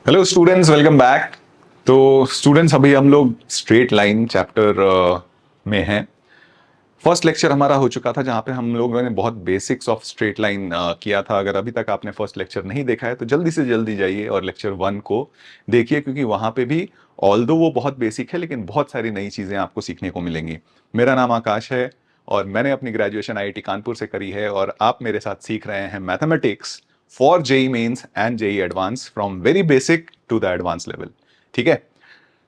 Hello students, welcome back. तो students, अभी हम लोग स्ट्रेट लाइन चैप्टर में हैं। फर्स्ट लेक्चर हमारा हो चुका था जहां पे हम लोगों ने बहुत बेसिक्स ऑफ स्ट्रेट लाइन किया था। अगर अभी तक आपने फर्स्ट लेक्चर नहीं देखा है तो जल्दी से जल्दी जाइए और लेक्चर 1 को देखिए, क्योंकि वहां पे भी ऑल्दो वो बहुत बेसिक है लेकिन बहुत सारी नई चीजें आपको सीखने को मिलेंगी। मेरा नाम आकाश है और मैंने अपनी ग्रेजुएशन आईआईटी कानपुर से करी है और आप मेरे साथ सीख रहे हैं mathematics for JEE mains and JEE advance, from very basic to the advance level. ठीक है।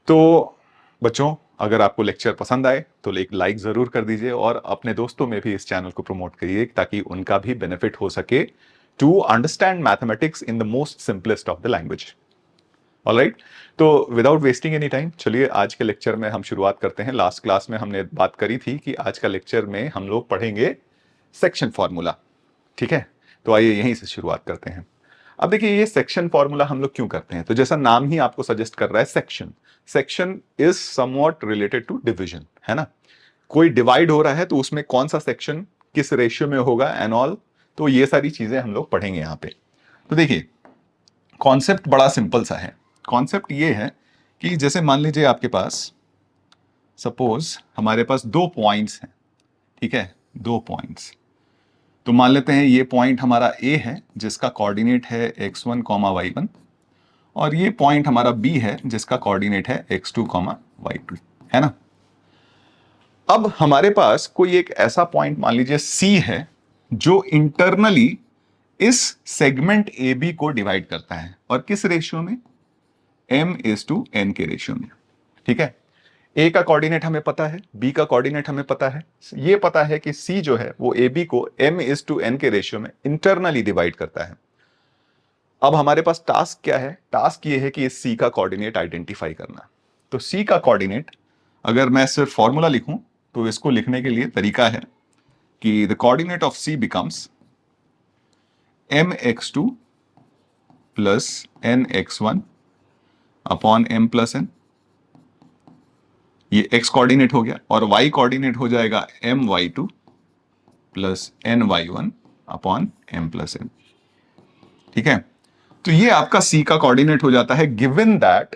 तो बच्चों, अगर आपको लेक्चर पसंद आए तो एक लाइक जरूर कर दीजिए और अपने दोस्तों में भी इस चैनल को प्रमोट करिए ताकि उनका भी बेनिफिट हो सके to understand mathematics in the most simplest of the language. Alright. तो विदाउट वेस्टिंग एनी टाइम, चलिए आज के लेक्चर में हम शुरुआत करते हैं। लास्ट क्लास में हमने बात करी थी कि आज का लेक्चर में हम लोग पढ़ेंगे सेक्शन फॉर्मूला। ठीक है। तो आइए यहीं से शुरुआत करते हैं। अब देखिए, ये सेक्शन फॉर्मूला हम लोग क्यों करते हैं? तो जैसा नाम ही आपको सजेस्ट कर रहा है, section. Section is somewhat related to division, है ना। कोई डिवाइड हो रहा है तो उसमें कौन सा सेक्शन किस रेशियो में होगा एंड ऑल। तो ये सारी चीजें हम लोग पढ़ेंगे यहां पे। तो देखिए, कॉन्सेप्ट बड़ा सिंपल सा है। कॉन्सेप्ट ये है कि जैसे मान लीजिए आपके पास, सपोज हमारे पास दो पॉइंट्स हैं। ठीक है, दो पॉइंट्स। तो मान लेते हैं ये पॉइंट हमारा ए है जिसका कोऑर्डिनेट है x1 कॉमा y1, और ये पॉइंट हमारा बी है जिसका कोऑर्डिनेट है x2 कॉमा y2, है ना। अब हमारे पास कोई एक ऐसा पॉइंट मान लीजिए सी है जो इंटरनली इस सेगमेंट ए बी को डिवाइड करता है, और किस रेशियो में? m:n के रेशियो में। ठीक है। ए का कोऑर्डिनेट हमें पता है, बी का कोऑर्डिनेट हमें पता है, ये पता है कि सी जो है वो ए बी को m:n के रेशियो में इंटरनली डिवाइड करता है। अब हमारे पास टास्क क्या है? टास्क ये है कि इस सी का कोऑर्डिनेट आइडेंटिफाई करना। तो सी का कोऑर्डिनेट अगर मैं सिर्फ फॉर्मूला लिखूं तो इसको लिखने के लिए तरीका है कि the coordinate of C becomes mx2 plus nx1 upon m plus n। ये x कोऑर्डिनेट हो गया, और y कोऑर्डिनेट हो जाएगा my2 plus ny1 upon m plus n। ठीक है। तो ये आपका c का कोऑर्डिनेट हो जाता है, गिवन दैट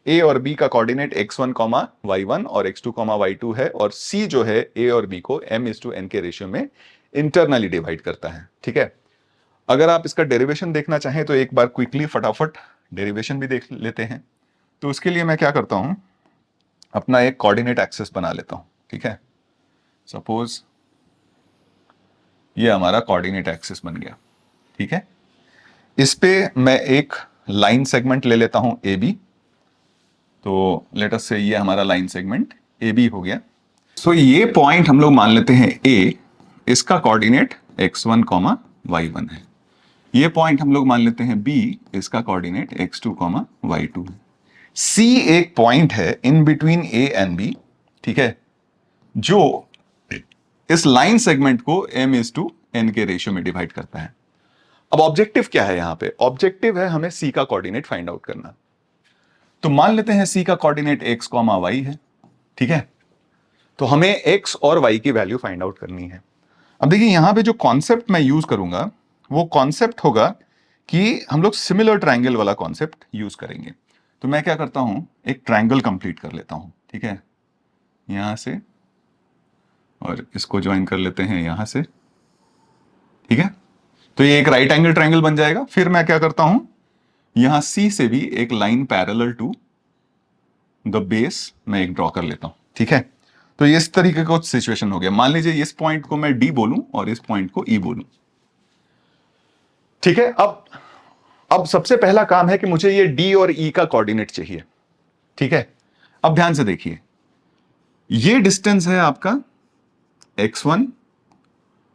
a और b का कोऑर्डिनेट x1 कॉमा y1 और x2 कॉमा y2 है, और c जो है a और b को m:n के रेशियो में इंटरनली डिवाइड करता है। ठीक है। अगर आप इसका डेरिवेशन देखना चाहें तो एक बार क्विकली फटाफट डेरिवेशन भी देख लेते हैं। तो उसके लिए मैं क्या करता हूं, अपना एक कोऑर्डिनेट एक्सिस बना लेता हूं। ठीक है। सपोज ये हमारा कोऑर्डिनेट एक्सिस बन गया। ठीक है। इस पे मैं एक लाइन सेगमेंट ले लेता हूं ए बी। तो लेट अस से ये हमारा लाइन सेगमेंट ए बी हो गया। सो ये पॉइंट हम लोग मान लेते हैं ए, इसका कोऑर्डिनेट x1 कॉमा y1 है। ये पॉइंट हम लोग मान लेते हैं बी, इसका कोऑर्डिनेट x2 कॉमा y2 है। सी एक पॉइंट है in between A and B. ठीक है। जो इस लाइन सेगमेंट को m:n के रेशियो में डिवाइड करता है। अब ऑब्जेक्टिव क्या है? यहां पे ऑब्जेक्टिव है हमें सी का कोऑर्डिनेट फाइंड आउट करना। तो मान लेते हैं सी का कोऑर्डिनेट x कॉमा वाई है। ठीक है। तो हमें x और y की वैल्यू फाइंड आउट करनी है। अब देखिए, यहां पे जो कॉन्सेप्ट मैं यूज करूंगा वो कॉन्सेप्ट होगा कि हम लोग सिमिलर ट्रायंगल वाला कॉन्सेप्ट यूज करेंगे। तो मैं क्या करता हूं, एक ट्रायंगल कंप्लीट कर लेता हूं। ठीक है। यहां से, और इसको ज्वाइन कर लेते हैं यहां से। ठीक है। तो ये एक राइट एंगल ट्रायंगल बन जाएगा। फिर मैं क्या करता हूं, यहां सी से भी एक line parallel to the base मैं एक ड्रॉ कर लेता हूं। ठीक है। तो इस तरीके का सिचुएशन हो गया। मान लीजिए इस पॉइंट को मैं डी बोलूं और इस पॉइंट को ई बोलूं। ठीक है। अब सबसे पहला काम है कि मुझे ये डी और ई का कोऑर्डिनेट चाहिए। ठीक है। अब ध्यान से देखिए, ये डिस्टेंस है आपका x1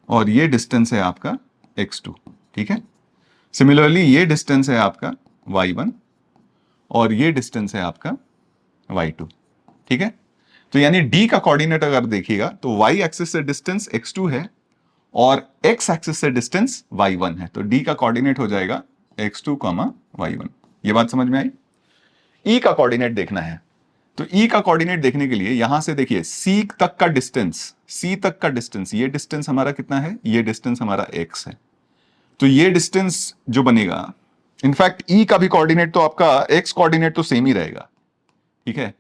और ये डिस्टेंस है आपका x2। ठीक है। सिमिलरली ये डिस्टेंस है आपका y1 और ये डिस्टेंस है आपका y2। ठीक है। तो यानी d का कोऑर्डिनेट अगर देखिएगा तो y एक्सिस से डिस्टेंस x2 है और x एक्सिस से डिस्टेंस y1 है। तो d का कोऑर्डिनेट हो जाएगा x2 y1। ये बात समझ में आई? e का कोऑर्डिनेट देखना है। तो e का कोऑर्डिनेट देखने के लिए यहां से देखिए, c तक का डिस्टेंस, ये डिस्टेंस हमारा कितना है? ये डिस्टेंस हमारा x है। तो ये डिस्टेंस जो बनेगा इनफैक्ट ई का भी कोऑर्डिनेट तो आपका एक्स कोऑर्डिनेट तो सेम ही रहेगा, ठीक है।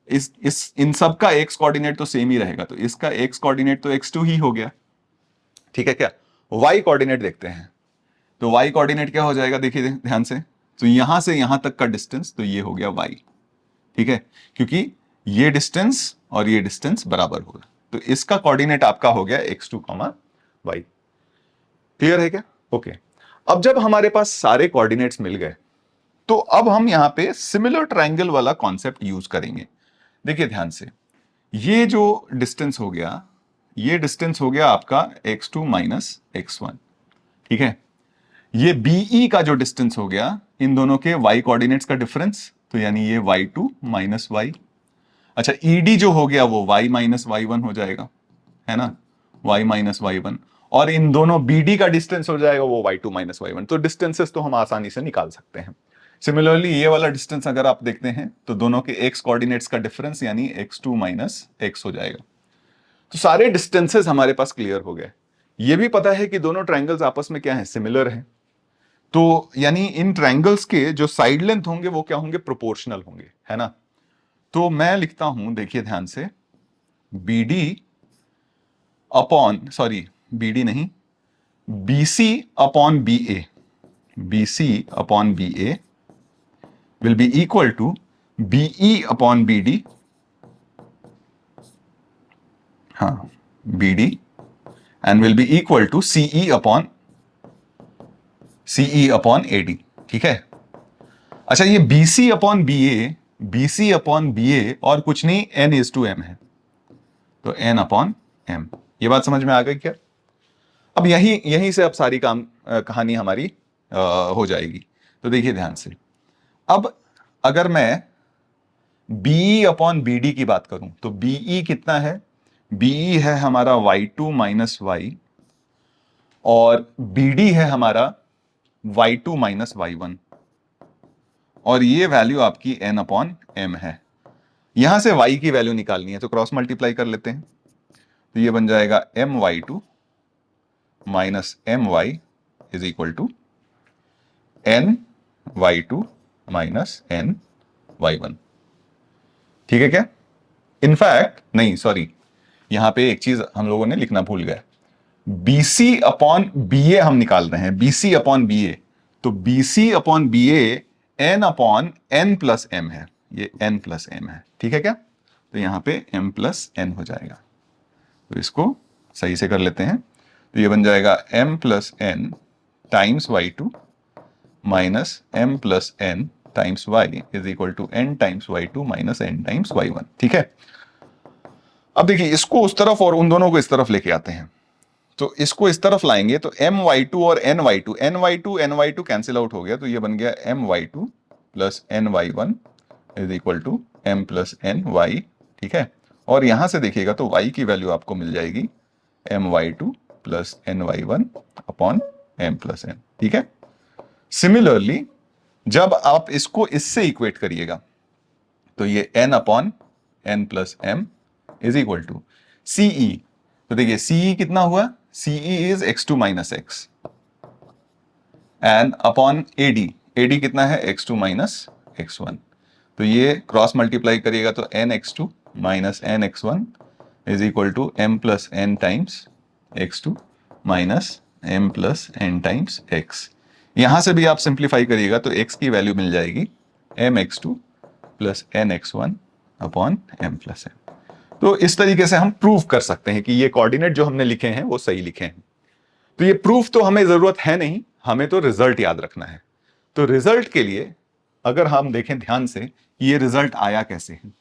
इस इन सब का एक्स कोऑर्डिनेट तो सेम ही रहेगा, तो इसका एक्स कोऑर्डिनेट तो x2 ही हो गया, ठीक है क्या। y कोऑर्डिनेट देखते हैं, तो y कोऑर्डिनेट क्या हो जाएगा, देखिए ध्यान से, तो यहां से यहां तक का डिस्टेंस तो ये हो गया y, ठीक है, क्योंकि ये डिस्टेंस और ये डिस्टेंस बराबर होगा, तो इसका कोऑर्डिनेट आपका हो गया x2, y। क्लियर है क्या? ओके। अब जब हमारे पास सारे कोऑर्डिनेट्स मिल गए, तो अब हम यहां पे सिमिलर ट्रायंगल वाला कॉन्सेप्ट यूज करेंगे। देखिए ध्यान से, ये जो डिस्टेंस हो गया, ये डिस्टेंस हो गया आपका x2 माइनस x1, ठीक है। ये BE का जो डिस्टेंस हो गया, इन दोनों के y कोऑर्डिनेट्स का डिफरेंस, तो यानी ये y2 माइनस y। अच्छा, ED जो हो गया वो y माइनस y1 हो जाएगा, है ना, y माइनस y1। और इन दोनों BD का डिस्टेंस हो जाएगा वो y2 माइनस y1। तो डिस्टेंसेस तो हम आसानी से निकाल सकते हैं। सिमिलरली ये वाला डिस्टेंस अगर आप देखते हैं तो दोनों के x कोऑर्डिनेट्स का डिफरेंस यानी x2 माइनस x हो जाएगा। तो सारे डिस्टेंसेस हमारे पास क्लियर हो गए। ये भी पता है कि दोनों ट्रायंगल्स आपस में क्या है, सिमिलर है। तो यानी इन ट्रायंगल्स के जो साइड लेंथ होंगे वो क्या होंगे, प्रोपोर्शनल होंगे, है ना। तो मैं लिखता हूं, देखिए ध्यान से, BD अपॉन, सॉरी BD नहीं, BC upon BA, BC upon BA will be equal to BE upon BD, हाँ, BD and will be equal to CE upon AD, ठीक है। अच्छा, ये BC upon BC upon BA और कुछ नहीं, N/M है, तो N अपॉन M। ये बात समझ में आ गई क्या? अब यहीं से अब सारी कहानी हमारी हो जाएगी। तो देखिए ध्यान से, अब अगर मैं BE अपॉन BD की बात करूं तो BE कितना है, BE है हमारा y2 माइनस y, और BD है हमारा y2 माइनस y1, और ये वैल्यू आपकी n अपॉन m है। यहां से y की वैल्यू निकालनी है तो क्रॉस मल्टीप्लाई कर लेते हैं, तो ये बन जाएगा my2 minus my is equal to ny2 minus ny1, ठीक है क्या। इनफैक्ट नहीं, सॉरी, यहां पे एक चीज हम लोगों ने लिखना भूल गए, BC अपॉन BA हम निकाल रहे हैं, BC अपॉन BA, तो BC upon BA n upon n plus m है, ये n प्लस m है, ठीक है क्या। तो यहां पे m प्लस n हो जाएगा, तो इसको सही से कर लेते हैं, तो ये बन जाएगा m plus n times y2 minus m plus n times y is equal to n times y2 minus n times y1, ठीक है। अब देखिए, इसको उस तरफ और उन दोनों को इस तरफ लेके आते हैं, तो इसको इस तरफ लाएंगे तो my2 और ny2 कैंसिल आउट हो गया, तो ये बन गया my2 plus ny1 is equal to m plus ny, ठीक है। और यहां से देखिएगा तो y की वैल्यू आपको मिल जाएगी my2 plus ny1 upon m plus n, ठीक है। सिमिलरली जब आप इसको इससे इक्वेट करिएगा तो ये n upon n plus m is equal to CE, तो देखिए CE कितना हुआ, CE is x2 minus x, and upon AD कितना है, x2 माइनस x1, तो ये क्रॉस मल्टीप्लाई करिएगा तो nx2 minus nx1 is equal to m plus n times x2 minus m plus n times x। यहां से भी आप सिंप्लीफाई करिएगा तो x की वैल्यू मिल जाएगी mx2 plus nx1 upon m plus n। तो इस तरीके से हम प्रूव कर सकते हैं कि ये कोऑर्डिनेट जो हमने लिखे हैं वो सही लिखे हैं। तो ये प्रूफ तो हमें जरूरत है नहीं, हमें तो रिजल्ट याद रखना है। तो रिजल्ट के लिए अगर हम देखें ध्यान से कि ये रिजल्ट आया कैसे है,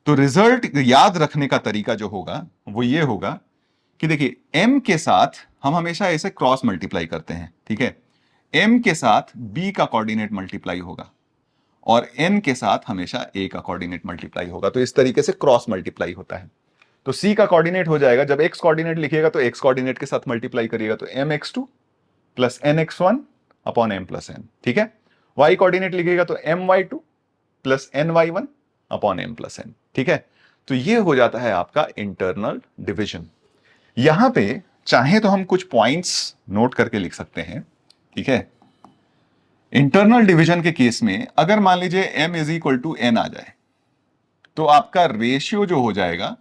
तो रिजल्ट याद रखने का तरीका जो होगा वो ये होगा कि देखिए, m के साथ हम हमेशा ऐसे क्रॉस मल्टीप्लाई करते हैं, ठीक है। m के साथ b का कोऑर्डिनेट मल्टीप्लाई होगा और n के साथ हमेशा a का कोऑर्डिनेट मल्टीप्लाई होगा, तो इस तरीके से क्रॉस मल्टीप्लाई होता है। तो c का कोऑर्डिनेट हो जाएगा, जब x कोऑर्डिनेट लिखिएगा तो x कोऑर्डिनेट के साथ मल्टीप्लाई करिएगा तो mx2 plus nx1 upon m plus n, ठीक है। y कोऑर्डिनेट लिखिएगा तो my2 plus ny1 upon m plus n, ठीक है। तो ये हो जाता है आपका इंटरनल डिविजन। यहां पे चाहे तो हम कुछ पॉइंट्स नोट करके लिख सकते हैं, ठीक है। इंटरनल डिवीजन के केस में अगर मान लीजिए m is equal to n आ जाए तो आपका रेशियो जो हो जाएगा,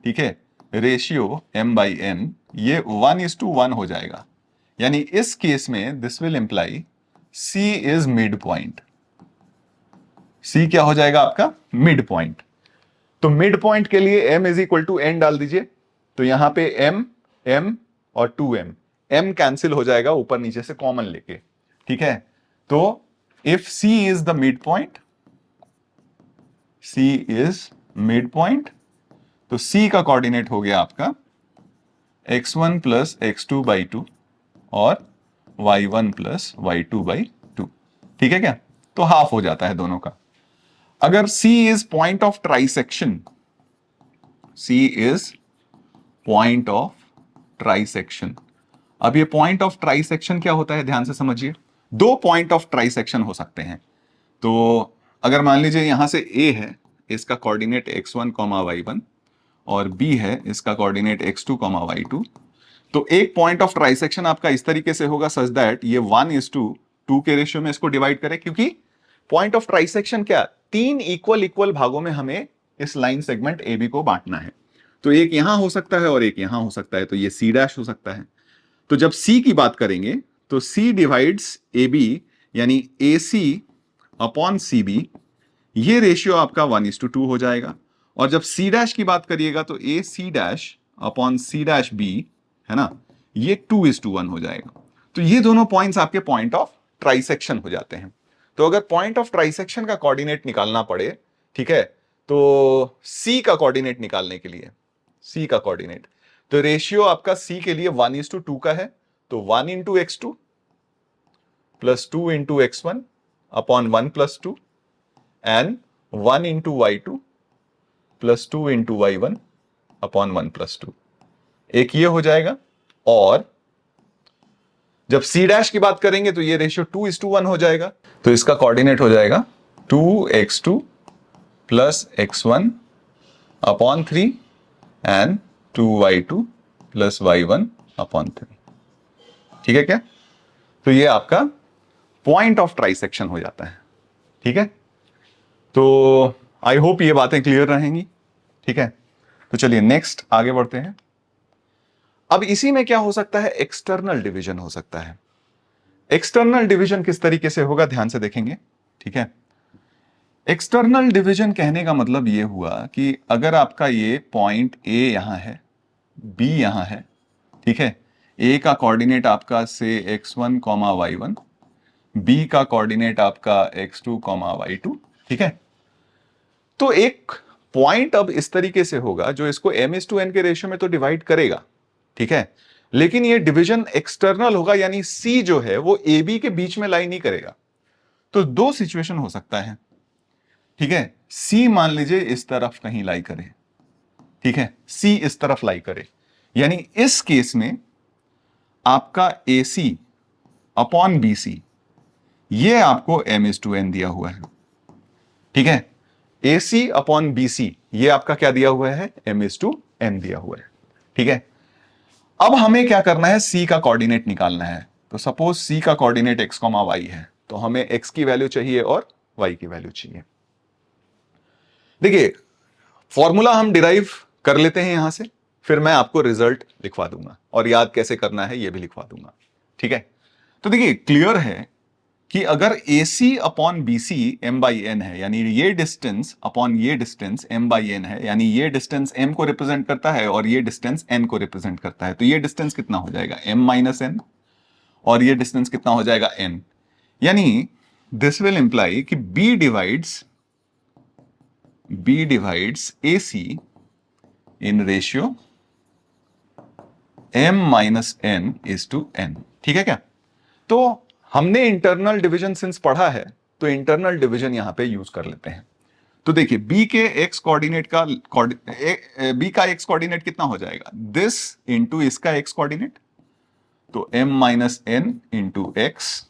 ठीक है, रेशियो m बाई n ये 1:1 हो जाएगा। यानी इस केस में this will imply c is midpoint. c क्या हो जाएगा आपका? Midpoint. तो मिड पॉइंट के लिए m is equal to n डाल दीजिए। तो यहां पे m, m और 2m, m कैंसिल हो जाएगा ऊपर नीचे से कॉमन लेके, ठीक है। तो if c is the mid point, c is midpoint, तो c का कोऑर्डिनेट हो गया आपका x1 प्लस x2 बाई 2 और y1 प्लस y2 बाई 2, ठीक है क्या? तो हाफ हो जाता है दोनों का। अगर c is point of trisection, c is point of trisection. अब ये पॉइंट ऑफ ट्राइसेक्शन क्या होता है, ध्यान से समझिए। दो पॉइंट ऑफ ट्राइसेक्शन हो सकते हैं। तो अगर मान लीजिए यहां से a है, इसका कोऑर्डिनेट x1 y1 और b है, इसका कोऑर्डिनेट x2 y2, तो एक पॉइंट ऑफ ट्राइसेक्शन आपका इस तरीके से होगा सच दैट ये 1:2 के रेशियो में इसको डिवाइड करे, क्योंकि पॉइंट ऑफ ट्राइसेक्शन क्या, तीन इक्वल इक्वल भागों में हमें इस लाइन सेगमेंट ए बी को बांटना है। तो एक यहां हो सकता है और एक यहां हो सकता है, तो ये सी डैश हो सकता है। तो जब सी की बात करेंगे तो सी डिवाइड्स ए बी, यानी ए सी अपॉन सी बी, ये रेशियो आपका 1:2 हो जाएगा। और जब सी डैश की बात करिएगा तो A C dash upon C dash B, है ना, ये 2:1 हो जाएगा। तो ये दोनों पॉइंट्स आपके पॉइंट ऑफ ट्राइसेक्शन हो जाते हैं। तो अगर पॉइंट ऑफ ट्राइसेक्शन का कोऑर्डिनेट निकालना पड़े, ठीक है, तो सी का कोऑर्डिनेट निकालने के लिए, सी का कोऑर्डिनेट, तो रेशियो आपका सी के लिए 1:2 का है। तो 1 into x2 plus 2 into x1 upon 1 plus 2 and 1 into y2 plus 2 into y1 upon 1 plus 2, एक ये हो जाएगा। और जब c डैश की बात करेंगे तो ये रेशियो 2:1 हो जाएगा। तो इसका कोऑर्डिनेट हो जाएगा 2x2 plus x1 upon 3 and 2y2 plus y1 upon 3, ठीक है क्या? तो ये आपका पॉइंट ऑफ ट्राइसेक्शन हो जाता है, ठीक है। तो आई होप ये बातें क्लियर रहेंगी, ठीक है। तो चलिए नेक्स्ट आगे बढ़ते हैं। अब इसी में क्या हो सकता है, एक्सटर्नल डिवीजन हो सकता है। एक्सटर्नल डिवीजन किस तरीके से होगा, ध्यान से देखेंगे, ठीक है। एक्सटर्नल डिवीजन कहने का मतलब यह हुआ कि अगर आपका ये पॉइंट ए यहां है, बी यहां है, ठीक है, ए का कोऑर्डिनेट आपका से x1 y1, बी का कोऑर्डिनेट आपका x2 y2, ठीक है। तो एक पॉइंट अब इस तरीके से होगा जो इसको m:n के रेशियो में तो डिवाइड करेगा, ठीक है, लेकिन ये डिवीजन एक्सटर्नल होगा, यानी सी जो है वो ए बी के बीच में लाई नहीं करेगा। तो दो सिचुएशन हो सकता है, ठीक है। सी मान लीजिए इस तरफ कहीं लाई करे, ठीक है, सी इस तरफ लाई करे, यानी इस केस में आपका ए सी अपॉन बी सी, ये आपको m:n दिया हुआ है, ठीक है। ए सी अपॉन बी सी, ये आपका क्या दिया हुआ है, m:n दिया हुआ है, ठीक है। अब हमें क्या करना है, सी का कोऑर्डिनेट निकालना है। तो सपोज सी का कोऑर्डिनेट x, y है, तो हमें x की वैल्यू चाहिए और y की वैल्यू चाहिए। देखिए फॉर्मूला हम डिराइव कर लेते हैं यहां से, फिर मैं आपको रिजल्ट लिखवा दूंगा और याद कैसे करना है ये भी लिखवा दूंगा, ठीक है। तो देखिए क्लियर है कि अगर AC अपॉन BC m/n है, यानी ये डिस्टेंस अपॉन ये डिस्टेंस m/n है, यानी ये डिस्टेंस m को रिप्रेजेंट करता है और ये डिस्टेंस n को रिप्रेजेंट करता है, तो ये डिस्टेंस कितना हो जाएगा, m-n, और ये डिस्टेंस कितना हो जाएगा, n। यानी दिस विल इंप्लाई कि B divides AC in ratio m-n:n, ठीक है क्या? तो हमने इंटरनल डिवीजन सिंस पढ़ा है, तो इंटरनल डिवीजन यहां पे यूज कर लेते हैं। तो देखिए b के x कोऑर्डिनेट का b का x कोऑर्डिनेट कितना हो जाएगा, दिस इंटू इसका x कोऑर्डिनेट, तो m-n into x,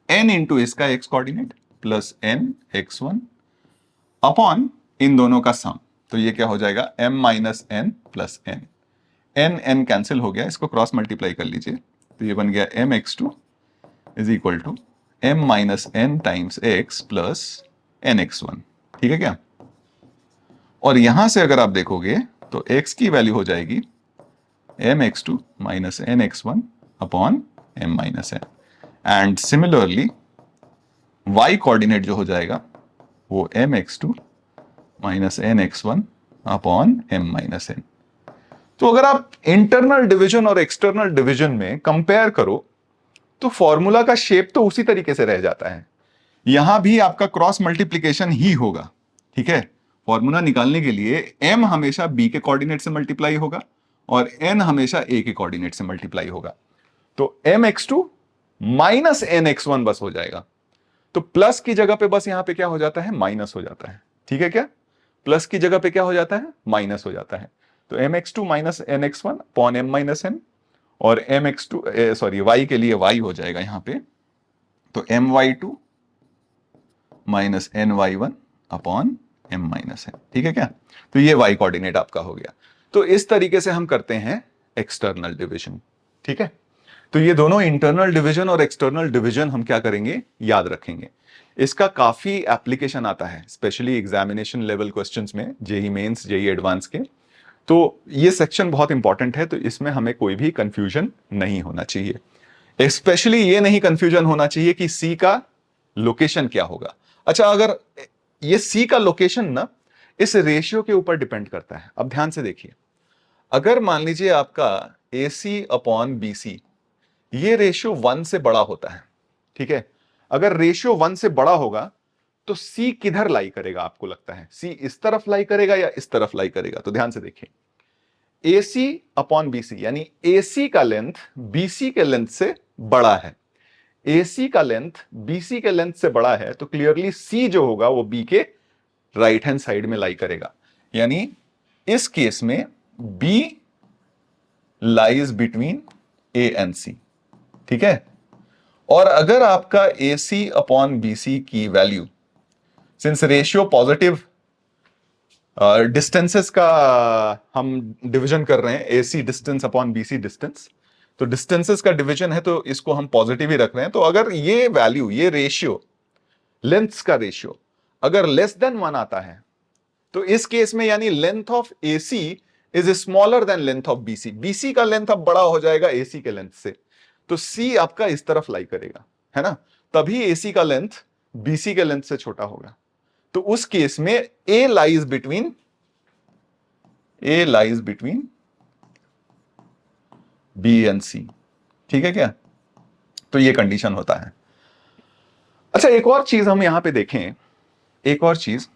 n into इसका x coordinate plus n x1 upon इन दोनों का सम, तो ये क्या हो जाएगा, m-n plus n, n cancel हो गया, इसको क्रॉस मल्टीप्लाई कर लीजिए, तो ये बन गया mx2 is equal to m minus n times x plus nx1, ठीक है क्या? और यहां से अगर आप देखोगे तो x की वैल्यू हो जाएगी mx2 minus nx1 upon m minus n, and similarly y coordinate जो हो जाएगा वो mx2 minus nx1 upon m minus n। तो अगर आप इंटरनल डिवीजन और एक्सटर्नल डिवीजन में कंपेयर करो तो फॉर्मूला का शेप तो उसी तरीके से रह जाता है। यहां भी आपका क्रॉस मल्टीप्लीकेशन ही होगा, ठीक है? फॉर्मूला निकालने के लिए m हमेशा b के कोऑर्डिनेट से मल्टीप्लाई होगा और n हमेशा a के कोऑर्डिनेट से मल्टीप्लाई होगा। तो mx2 माइनस nx1 बस हो जाएगा। तो प्लस की जगह पे बस यहां पे क्या हो जाता है? माइनस हो जाता है, ठीक है क्या? प्लस की जगह पे क्या हो जाता है? माइनस हो जाता है। तो mx2 minus nx1 upon m minus n, और mx2 सॉरी y के लिए y हो जाएगा यहां पे, तो my2 minus ny1 upon m minus n, ठीक है क्या? तो ये y कोऑर्डिनेट आपका हो गया। तो इस तरीके से हम करते हैं एक्सटर्नल डिवीजन, ठीक है? तो ये दोनों इंटरनल डिवीजन और एक्सटर्नल डिवीजन हम क्या करेंगे? याद रखेंगे। इसका काफी एप्लीकेशन आता है, स्पेशली एग्जामिनेशन लेवल क्वेश्चंस में, जेई मेंस, जेई एडवांस के। तो ये सेक्शन बहुत इंपॉर्टेंट है, तो इसमें हमें कोई भी कंफ्यूजन नहीं होना चाहिए। स्पेशली ये नहीं कंफ्यूजन होना चाहिए कि सी का लोकेशन क्या होगा। अच्छा, अगर ये सी का लोकेशन ना इस रेशियो के ऊपर डिपेंड करता है। अब ध्यान से देखिए, अगर मान लीजिए आपका AC अपॉन BC ये रेशियो 1 से बड़ा होता है, ठीक है? अगर रेशियो 1 से बड़ा होगा तो C किधर लाई करेगा? आपको लगता है C इस तरफ लाई करेगा या इस तरफ लाई करेगा? तो ध्यान से देखिए, AC अपॉन BC यानी AC का लेंथ BC के लेंथ से बड़ा है। AC का लेंथ BC के लेंथ से बड़ा है, तो क्लियरली C जो होगा वो B के राइट हैंड साइड में लाई करेगा। यानी इस केस में B lies between A and C, ठीक है? और अगर आपका AC अपॉन BC की value, since ratio positive distances का हम डिवीजन कर रहे हैं, AC distance upon BC distance, तो डिस्टेंसेस का डिवीजन है तो इसको हम पॉजिटिव ही रख रहे हैं। तो अगर ये वैल्यू, ये रेशियो, लेंथ्स का रेशियो अगर लेस देन 1 आता है तो इस केस में यानी length of AC is smaller than length of BC। BC का लेंथ अब बड़ा हो जाएगा AC के लेंथ से, तो C आपका इस तरफ लाई करेगा, है ना? तभी AC का लेंथ BC के लेंथ से छोटा होगा। तो उस केस में A lies between B and C, ठीक है क्या? तो ये कंडीशन होता है। अच्छा, एक और चीज हम यहां पे देखें, एक और चीज,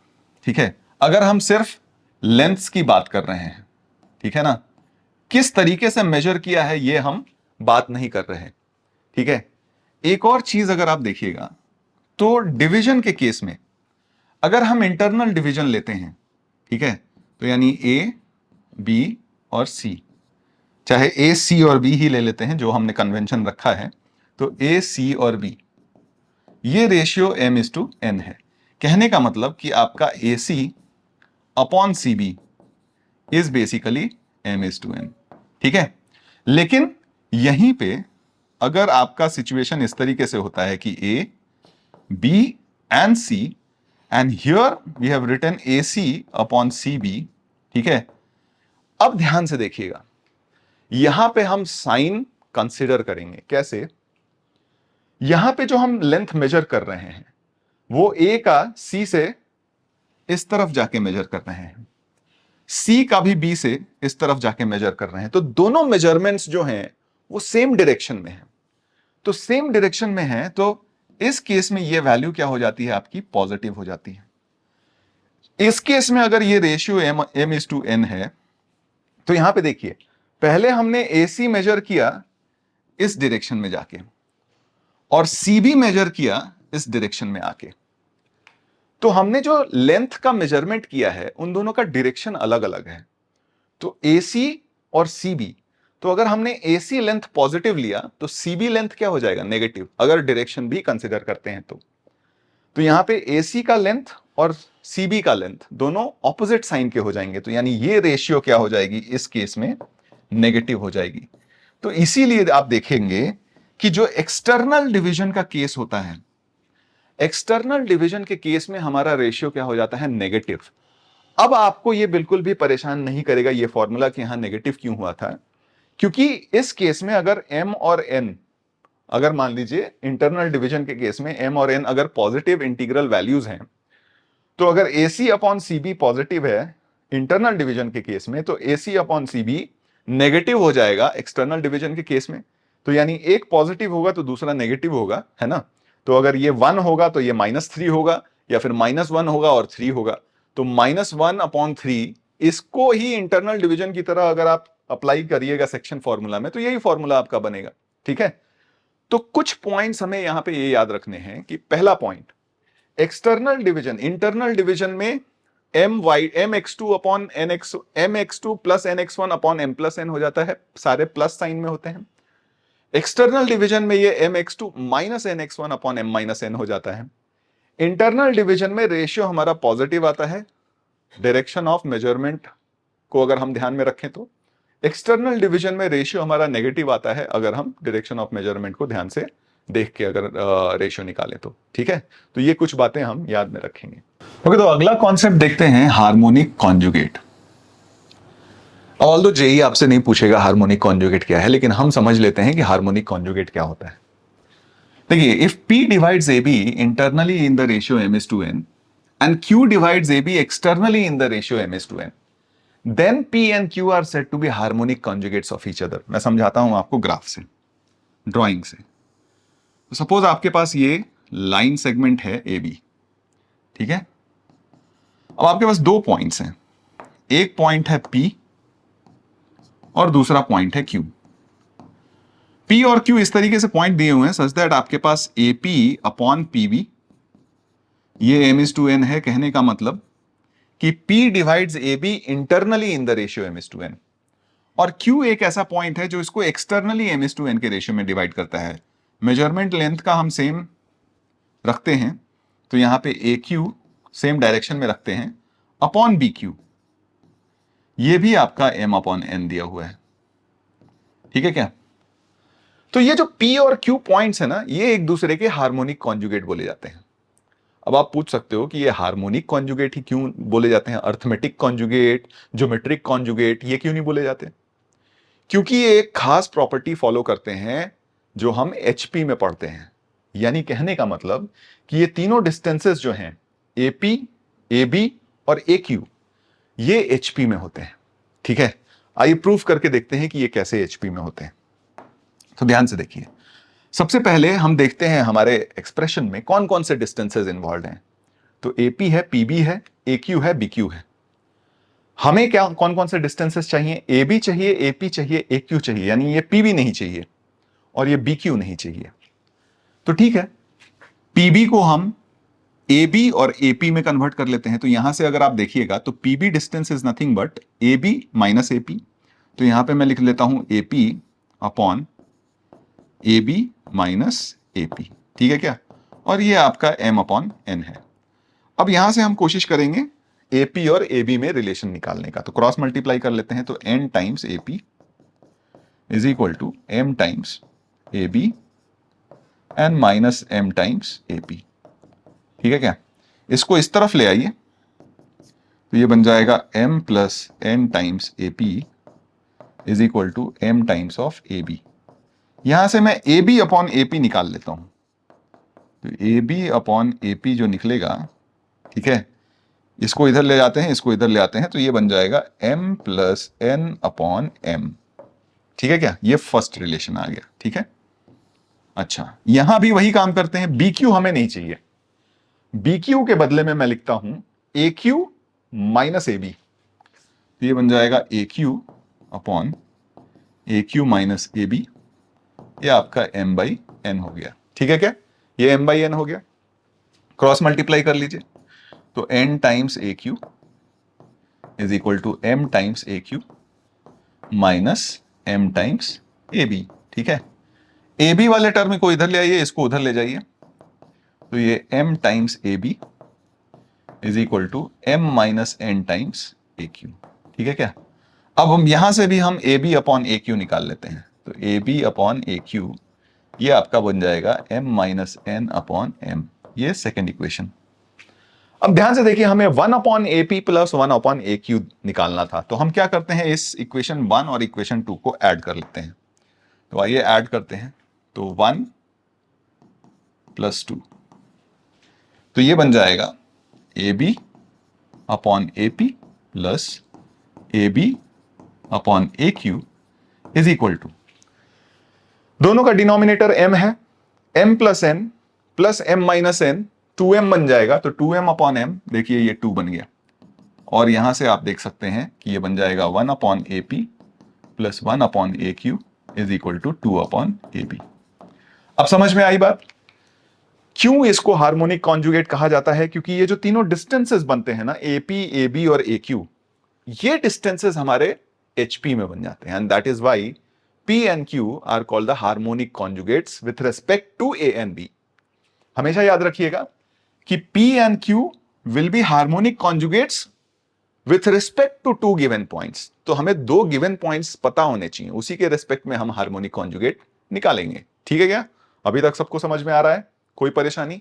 ठीक है? अगर हम सिर्फ लेंथ्स की बात कर रहे हैं, ठीक है ना, किस तरीके से मेजर किया है ये हम बात नहीं कर रहे, ठीक है? एक और चीज अगर आप देखिएगा तो डिवीजन के केस में अगर हम इंटरनल डिवीजन लेते हैं, ठीक है, तो यानी A, B और C, चाहे A, C और B ही ले लेते हैं जो हमने कन्वेंशन रखा है, तो A, C और B ये रेशियो m:n है। कहने का मतलब कि आपका AC upon CB is basically m:n, ठीक है? लेकिन यहीं पे अगर आपका सिचुएशन इस तरीके से होता है कि A, B and C and here we have written AC upon CB, ठीक है? अब ध्यान से देखिएगा, यहां पे हम साइन कंसिडर करेंगे। कैसे? यहां पे जो हम लेंथ मेजर कर रहे हैं वो A का C से इस तरफ जाके मेजर कर रहे हैं, C का भी B से इस तरफ जाके मेजर कर रहे हैं। तो दोनों मेजरमेंट्स जो हैं वो सेम डायरेक्शन में है। तो सेम डायरेक्शन में है तो इस केस में ये वैल्यू क्या हो जाती है? आपकी पॉजिटिव हो जाती है। इस केस में अगर ये रेशियो m:n है तो यहां पे देखिए, पहले हमने AC मेजर किया इस डायरेक्शन में जाके और CB मेजर किया इस डायरेक्शन में आके। तो हमने जो लेंथ का मेजरमेंट किया है उन दोनों का डायरेक्शन अलग अलग है। तो AC और CB, तो अगर हमने AC लेंथ पॉजिटिव लिया तो CB लेंथ क्या हो जाएगा? नेगेटिव, अगर डायरेक्शन भी कंसीडर करते हैं तो यहां पे AC का लेंथ और CB का लेंथ दोनों ऑपोजिट साइन के हो जाएंगे। तो यानी ये रेशियो क्या हो जाएगी? इस केस में नेगेटिव हो जाएगी। तो इसीलिए आप देखेंगे कि जो एक्सटर्नल डिवीजन का केस होता है एक्सटर्नल डिवीजन के केस में हमारा रेशियो क्या हो जाता है, नेगेटिव। अब आपको ये बिल्कुल भी परेशान नहीं करेगा ये फॉर्मूला कि यहां नेगेटिव क्यों हुआ था, क्योंकि इस केस में अगर m और n, अगर मान लीजिए इंटरनल डिवीजन के केस में m और n अगर पॉजिटिव इंटीग्रल वैल्यूज हैं, तो अगर AC अपॉन CB पॉजिटिव है इंटरनल डिवीजन के केस में, तो AC अपॉन CB नेगेटिव हो जाएगा एक्सटर्नल डिवीजन के केस में। तो यानी एक पॉजिटिव होगा तो दूसरा नेगेटिव होगा, है ना। तो अगर ये 1 होगा तो ये -3 होगा, या फिर -1 होगा और 3 होगा। तो -1/3 इसको ही इंटरनल डिवीजन की तरह अगर आप अप्लाई करिएगा सेक्शन फॉर्मूला में, तो यही फॉर्मूला आपका बनेगा, ठीक है। तो कुछ पॉइंट्स हमें यहां पे ये याद रखने हैं कि पहला point, external division, internal division में mx2 upon nx, mx2 plus nx1 upon m plus n हो जाता है, सारे प्लस साइन में होते हैं। एक्सटर्नल डिवीजन में ये mx2 minus nx1 upon m minus n हो जाता है। इंटरनल डिवीजन में रेशियो हमारा पॉजिटिव आता है, डायरेक्शन ऑफ मेजरमेंट को अगर हम ध्यान में रखें तो। एक्सटर्नल डिवीजन में रेशियो हमारा नेगेटिव आता है अगर हम डायरेक्शन ऑफ मेजरमेंट को ध्यान से देख के अगर रेशियो निकालें तो, ठीक है। तो ये कुछ बातें हम याद में रखेंगे। ओके, तो अगला कॉन्सेप्ट देखते हैं, हार्मोनिक कॉन्जुगेट। ऑल्दो जेई आपसे नहीं पूछेगा हार्मोनिक कॉन्जुगेट क्या है, लेकिन हम समझ लेते हैं कि हार्मोनिक कॉन्जुगेट क्या होता है। देखिए, if P divides AB internally in the ratio m:n and Q divides AB externally in the ratio m:n, then P and Q are said to be harmonic conjugates of each other। मैं समझाता हूं आपको graph से, drawing से। तो suppose आपके पास ये लाइन सेगमेंट है AB, ठीक है। अब आपके पास दो पॉइंट्स हैं, एक पॉइंट है P और दूसरा पॉइंट है Q। P और Q इस तरीके से पॉइंट दिए हुए हैं सच दैट आपके पास AP अपॉन PB, ये m:n है। कहने का मतलब कि P divides AB internally in the ratio m:n, और Q एक ऐसा पॉइंट है जो इसको एक्सटर्नली m:n के रेशियो में डिवाइड करता है। मेजरमेंट लेंथ का हम सेम रखते हैं, तो यहां पे AQ सेम डायरेक्शन में रखते हैं, अपॉन BQ, ये भी आपका m/n दिया हुआ है, ठीक है क्या। तो ये जो P और Q पॉइंट्स है ना, ये एक दूसरे के हार्मोनिक कॉन्जुगेट बोले जाते हैं। अब आप पूछ सकते हो कि ये हार्मोनिक कॉन्जुगेट ही क्यों बोले जाते हैं, अर्थमेटिक कॉन्जुगेट, ज्योमेट्रिक कॉन्जुगेट ये क्यों नहीं बोले जाते। क्योंकि ये एक खास प्रॉपर्टी फॉलो करते हैं जो हम HP में पढ़ते हैं। यानी कहने का मतलब कि ये तीनों डिस्टेंसेस जो हैं AP, AB और AQ, ये HP में होते हैं, ठीक है। आइए प्रूफ करके देखते हैं कि ये कैसे HP में होते हैं। तो ध्यान से देखिए, सबसे पहले हम देखते हैं हमारे एक्सप्रेशन में कौन कौन से डिस्टेंसेस इन्वॉल्व हैं। तो AP है, PB है, AQ है, BQ है। हमें क्या कौन कौन से डिस्टेंसेस चाहिए, AB चाहिए, AP चाहिए, AQ चाहिए, यानी ये PB नहीं चाहिए और ये BQ नहीं चाहिए। तो ठीक है, PB को हम AB और AP में कन्वर्ट कर लेते हैं। तो यहां से अगर आप देखिएगा तो PB distance is nothing but AB minus AP। तो यहां पे मैं लिख लेता हूं AP upon AB minus AP, ठीक है क्या। और ये आपका m/n है। अब यहां से हम कोशिश करेंगे AP और AB में रिलेशन निकालने का। तो क्रॉस मल्टीप्लाई कर लेते हैं, तो n times AP is equal to m times AB and minus m times AP, ठीक है क्या। इसको इस तरफ ले आइए, तो ये बन जाएगा m plus n times AP is equal to m times of AB। यहां से मैं AB अपॉन AP निकाल लेता हूं, तो AB अपॉन AP जो निकलेगा, ठीक है, इसको इधर ले जाते हैं, इसको इधर ले आते हैं, तो ये बन जाएगा m plus n upon m, ठीक है क्या। ये फर्स्ट रिलेशन आ गया, ठीक है। अच्छा, यहां भी वही काम करते हैं, BQ हमें नहीं चाहिए। BQ के बदले में मैं लिखता हूं AQ माइनस AB, तो ये बन जाएगा AQ upon AQ minus AB, ये आपका m/n हो गया, ठीक है क्या। ये m/n हो गया। क्रॉस मल्टीप्लाई कर लीजिए, तो n times AQ is equal to m times AQ minus m times AB, ठीक है। AB वाले टर्म को इधर ले आइए, इसको उधर ले जाइए, तो ये m times AB is equal to m minus n times AQ, ठीक है क्या। अब हम यहां से भी हम AB अपॉन AQ निकाल लेते हैं, तो AB अपॉन AQ ये आपका बन जाएगा m minus n upon m, ये सेकेंड इक्वेशन। अब ध्यान से देखिए, हमें 1/AP प्लस 1/AQ निकालना था, तो हम क्या करते हैं, इस इक्वेशन 1 और इक्वेशन 2 को ऐड कर लेते हैं। तो आइए ऐड करते हैं। तो 1 + 2, तो ये बन जाएगा AB/AP plus AB/AQ is equal to, दोनों का डिनोमिनेटर m है, m + n plus m - n 2m बन जाएगा। तो 2m/m, देखिए ये 2 बन गया, और यहां से आप देख सकते हैं कि ये बन जाएगा 1/AP plus 1/AQ is equal to 2/AB। अब समझ में आई बात, क्यों इसको हार्मोनिक कॉन्जुगेट कहा जाता है? क्योंकि ये जो तीनों डिस्टेंसेस बनते हैं ना, AP, AB और AQ, ये डिस्टेंसेस हमारे HP में बन जाते हैं, and that is why P and Q are called the harmonic conjugates with respect to A and B। हमेशा याद रखिएगा कि P and Q will be harmonic conjugates with respect to 2 given points. तो हमें 2 गिवन पॉइंट्स पता होने चाहिए, उसी के रिस्पेक्ट में हम हार्मोनिक कॉन्जुगेट निकालेंगे। ठीक है क्या? अभी तक सबको समझ में आ रहा है? कोई परेशानी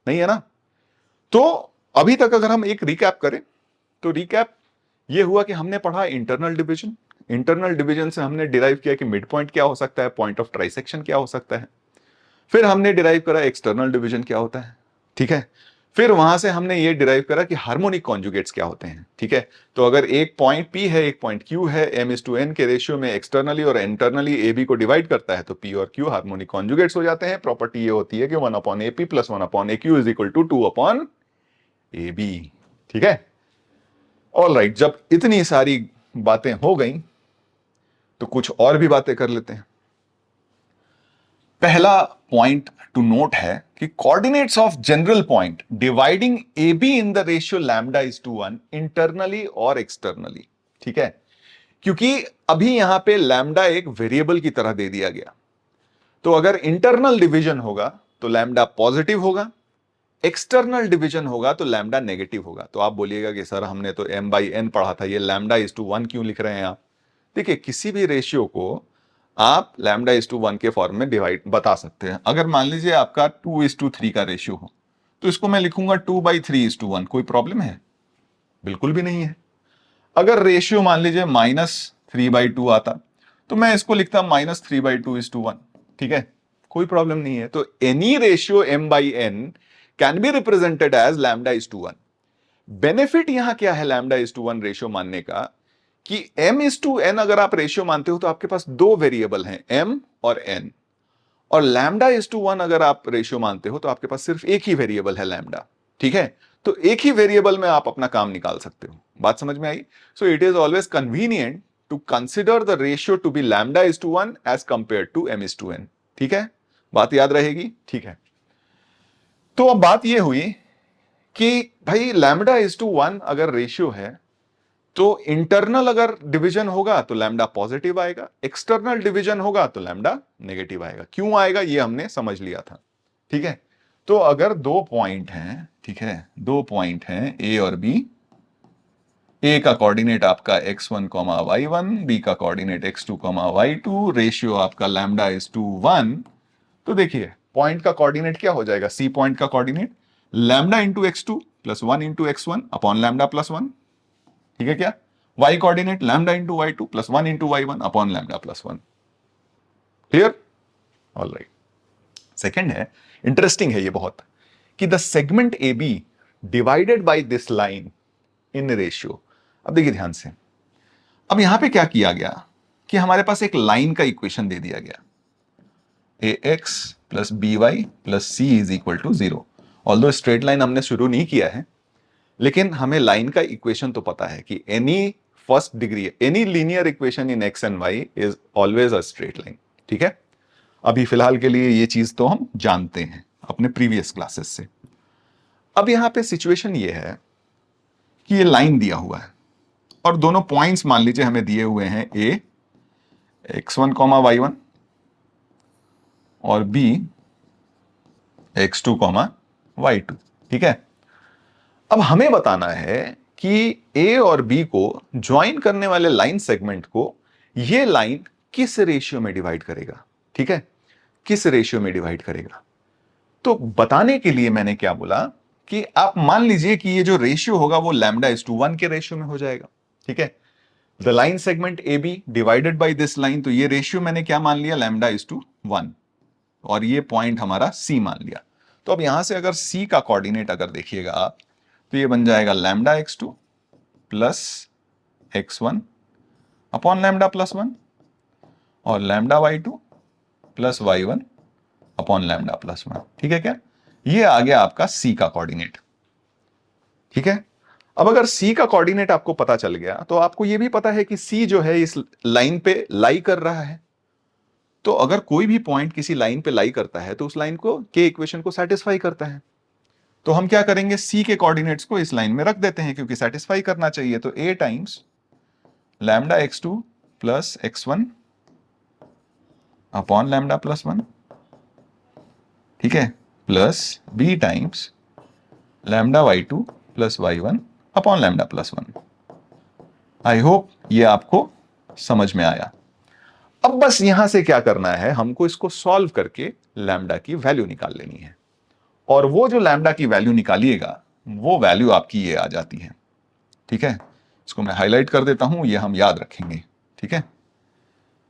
नहीं है ना? तो अभी तक अगर हम एक रिकैप करें, तो रिकैप ये हुआ कि हमने पढ़ा इंटरनल डिवीजन। इंटरनल डिवीजन से हमने डिराइव किया कि मिड पॉइंट क्या हो सकता है, पॉइंट ऑफ ट्राइसेक्शन क्या हो सकता है। फिर हमने डिराइव करा एक्सटर्नल डिवीजन क्या होता है। ठीक है, फिर वहां से हमने ये डिराइव करा कि हार्मोनिक कॉन्जुगेट्स क्या होते हैं। ठीक है, तो अगर एक पॉइंट P है, एक पॉइंट Q है, m/n के रेशियो में एक्सटर्नली और इंटरनली AB को डिवाइड करता है, तो P और Q हार्मोनिक कॉन्जुगेट्स हो जाते हैं। प्रॉपर्टी ये होती है कि 1/AP plus 1/AQ is equal to 2/AB। ठीक है, ऑल राइट। जब इतनी सारी बातें हो गई, तो कुछ और भी बातें कर लेते हैं। पहला पॉइंट टू नोट है कि coordinates of general point dividing AB in the ratio lambda is to 1 internally और एक्सटर्नली। ठीक है, क्योंकि अभी यहां पे लैम्डा एक वेरिएबल की तरह दे दिया गया, तो अगर इंटरनल डिवीजन होगा तो लैम्डा पॉजिटिव होगा, एक्सटर्नल डिवीजन होगा तो लैम्डा नेगेटिव होगा। तो आप बोलिएगा कि सर हमने तो m/n पढ़ा था, ये लैम्डा इज टू 1 क्यों लिख रहे हैं आप? देखिए, किसी भी रेशियो को आप लैम्डा इज टू 1 के फॉर्म में डिवाइड बता सकते हैं। अगर मान लीजिए आपका 2:3 का रेशियो हो, तो इसको मैं लिखूंगा 2/3:1। कोई प्रॉब्लम है? बिल्कुल भी नहीं है। अगर रेशियो मान लीजिए -3/2 आता, तो मैं इसको लिखता -3/2:1। ठीक है, कोई प्रॉब्लम नहीं है। तो any ratio m/n can be represented as lambda is to 1। Benefit यहां क्या है लैम्डा इज टू 1 रेशियो मानने का, कि m/n अगर आप रेशियो मानते हो तो आपके पास दो वेरिएबल हैं, m और n, और लैम्डा इज टू 1 अगर आप रेशियो मानते हो तो आपके पास सिर्फ एक ही वेरिएबल है, लैम्डा। ठीक है, तो एक ही वेरिएबल में आप अपना काम निकाल सकते हो। बात समझ में आई? So it is always convenient to consider the ratio to be lambda is to 1 as compare to m/n। ठीक है, बात याद रहेगी? ठीक है, तो अब बात यह हुई कि भाई लैम्डा इज टू 1 अगर रेशियो है, तो इंटरनल अगर डिवीजन होगा तो लैम्डा पॉजिटिव आएगा, एक्सटर्नल डिवीजन होगा तो लैम्डा नेगेटिव आएगा। क्यों आएगा ये हमने समझ लिया था। ठीक है, तो अगर दो पॉइंट हैं, ठीक है, दो पॉइंट हैं A और B, A का कोऑर्डिनेट आपका x1, y1, B का कोऑर्डिनेट x2, y2, रेशियो आपका लैम्डा इज टू 1, तो देखिए पॉइंट का कोऑर्डिनेट क्या हो जाएगा, C पॉइंट का coordinate lambda into x2 plus 1 into x1 upon lambda plus 1। ठीक है क्या? y coordinate lambda into y2 plus 1 into y1 upon lambda plus 1। Clear? All right. Second है, इंटरेस्टिंग है ये बहुत, कि the segment AB divided by this line in ratio. अब देखिए ध्यान से, अब यहां पे क्या किया गया कि हमारे पास एक लाइन का इक्वेशन दे दिया गया, ax plus by plus c is equal to 0। Although straight line हमने शुरू नहीं किया है, लेकिन हमें लाइन का इक्वेशन तो पता है कि any first degree, any linear equation in x and y is always a straight line. ठीक है, अभी फिलहाल के लिए ये चीज तो हम जानते हैं अपने प्रीवियस क्लासेस से। अब यहां पे सिचुएशन ये है कि ये लाइन दिया हुआ है और दोनों पॉइंट्स मान लीजिए हमें दिए हुए हैं, ए x1, y1 और b x2, y2। ठीक है, अब हमें बताना है कि ए और बी को ज्वाइन करने वाले लाइन सेगमेंट को ये लाइन किस रेशियो में डिवाइड करेगा। ठीक है, किस रेशियो में डिवाइड करेगा। तो बताने के लिए मैंने क्या बोला कि आप मान लीजिए कि ये जो रेशियो होगा वो λ/1 के रेशियो में हो जाएगा, ठीक है। The line segment A B divided by this line, तो ये रेशियो मैंने क्या मान लिया, λ/1, और ये पॉइंट हमारा सी मान लिया। तो अब यहां से अगर सी का कोऑर्डिनेट अगर देखिएगा आप, तो ये बन जाएगा λ/x2 प्लस x1 अपॉन λ+1 और λ/y2 प्लस y1 अपॉन λ+1, ठीक है क्या। ये आ गया आपका सी का कोऑर्डिनेट, ठीक है। अब अगर सी का कोऑर्डिनेट आपको पता चल गया तो आपको यह भी पता है कि सी जो है इस लाइन पे लाई कर रहा है। तो अगर कोई भी पॉइंट किसी लाइन पे लाई करता है तो उस लाइन को के इक्वेशन को सेटिस्फाई करता है। तो हम क्या करेंगे, सी के कोऑर्डिनेट्स को इस लाइन में रख देते हैं क्योंकि सेटिस्फाई करना चाहिए। तो a times λ/x2 plus x1 upon λ+1, ठीक है, plus b times λ/y2 plus y1 upon λ+1। I hope ये आपको समझ में आया। अब बस यहां से क्या करना है, हमको इसको सॉल्व करके लैम्डा की वैल्यू निकाल लेनी है, और वो जो लैम्डा की वैल्यू निकालिएगा वो वैल्यू आपकी ये आ जाती है, ठीक है। इसको मैं हाईलाइट कर देता हूं, ये हम याद रखेंगे, ठीक है।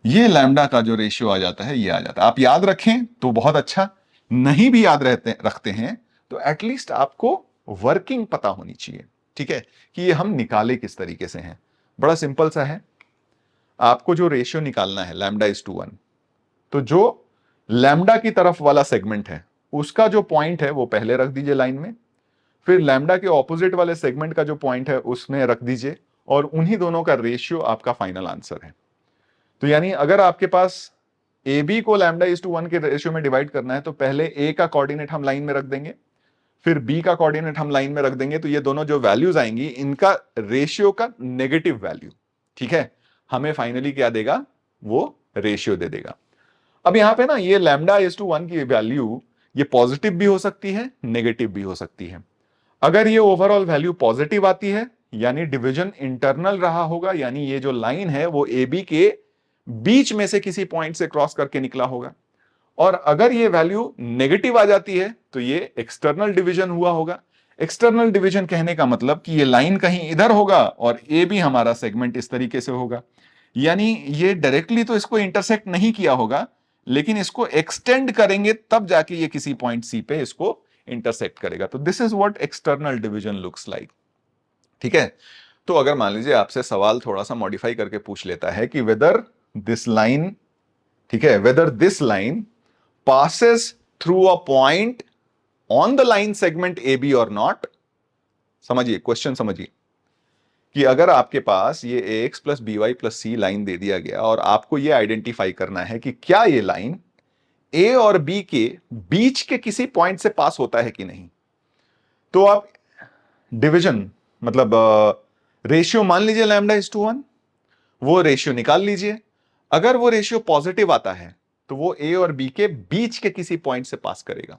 ये लैम्डा का जो रेशियो आ जाता है ये आ जाता है। आप याद रखें तो बहुत अच्छा, नहीं भी याद रखते हैं तो एटलीस्ट आपको वर्किंग पता होनी चाहिए, ठीक है, कि ये हम निकाले किस तरीके से हैं। बड़ा सिंपल सा है, आपको जो रेशियो निकालना है λ/1, तो जो लैम्डा की तरफ वाला सेगमेंट है उसका जो पॉइंट है वो पहले रख दीजिए लाइन में, फिर लैम्डा के ऑपोजिट वाले सेगमेंट का जो पॉइंट है उसमें रख दीजिए, और उन्हीं दोनों का रेशियो आपका फाइनल आंसर है। तो यानी अगर आपके पास ए बी को λ/1 के रेशियो में डिवाइड करना है तो पहले ए का कोऑर्डिनेट हम लाइन में रख देंगे, फिर बी का कोऑर्डिनेट हम लाइन में रख देंगे, तो ये दोनों जो वैल्यूज आएंगी इनका रेशियो का नेगेटिव वैल्यू, ठीक है, हमें फाइनली क्या देगा, वो रेशियो दे देगा। अब यहां पे ना ये λ/1 की वैल्यू ये पॉजिटिव भी हो सकती है, नेगेटिव भी हो सकती है। अगर ये ओवरऑल वैल्यू पॉजिटिव आती है यानी डिवीजन इंटरनल रहा होगा, यानी ये जो लाइन है वो ए बी के बीच में से किसी पॉइंट से क्रॉस करके निकला होगा। और अगर ये वैल्यू नेगेटिव आ जाती है तो ये एक्सटर्नल डिवीजन हुआ होगा। एक्सटर्नल डिवीजन कहने का मतलब कि ये लाइन कहीं इधर होगा और ए बी हमारा सेगमेंट इस तरीके से होगा, यानी ये डायरेक्टली तो इसको इंटरसेक्ट नहीं किया होगा, लेकिन इसको एक्सटेंड करेंगे तब जाके ये किसी पॉइंट सी पे इसको इंटरसेक्ट करेगा। तो this is what external division looks like, ठीक है। तो अगर मान लीजिए आपसे सवाल थोड़ा सा मॉडिफाई करके पूछ लेता है कि वेदर दिस लाइन, ठीक है, whether this line passes through a point on the line segment AB or not, समझिए क्वेश्चन समझिए, कि अगर आपके पास ये ax plus b y plus c line दे दिया गया और आपको ये आइडेंटिफाई करना है कि क्या ये लाइन ए और बी के बीच के किसी पॉइंट से पास होता है कि नहीं, तो आप डिवीजन मतलब रेशियो मान लीजिए λ/1, वो रेशियो निकाल लीजिए। अगर वो रेशियो पॉजिटिव आता है तो वो ए और बी के बीच के किसी पॉइंट से पास करेगा,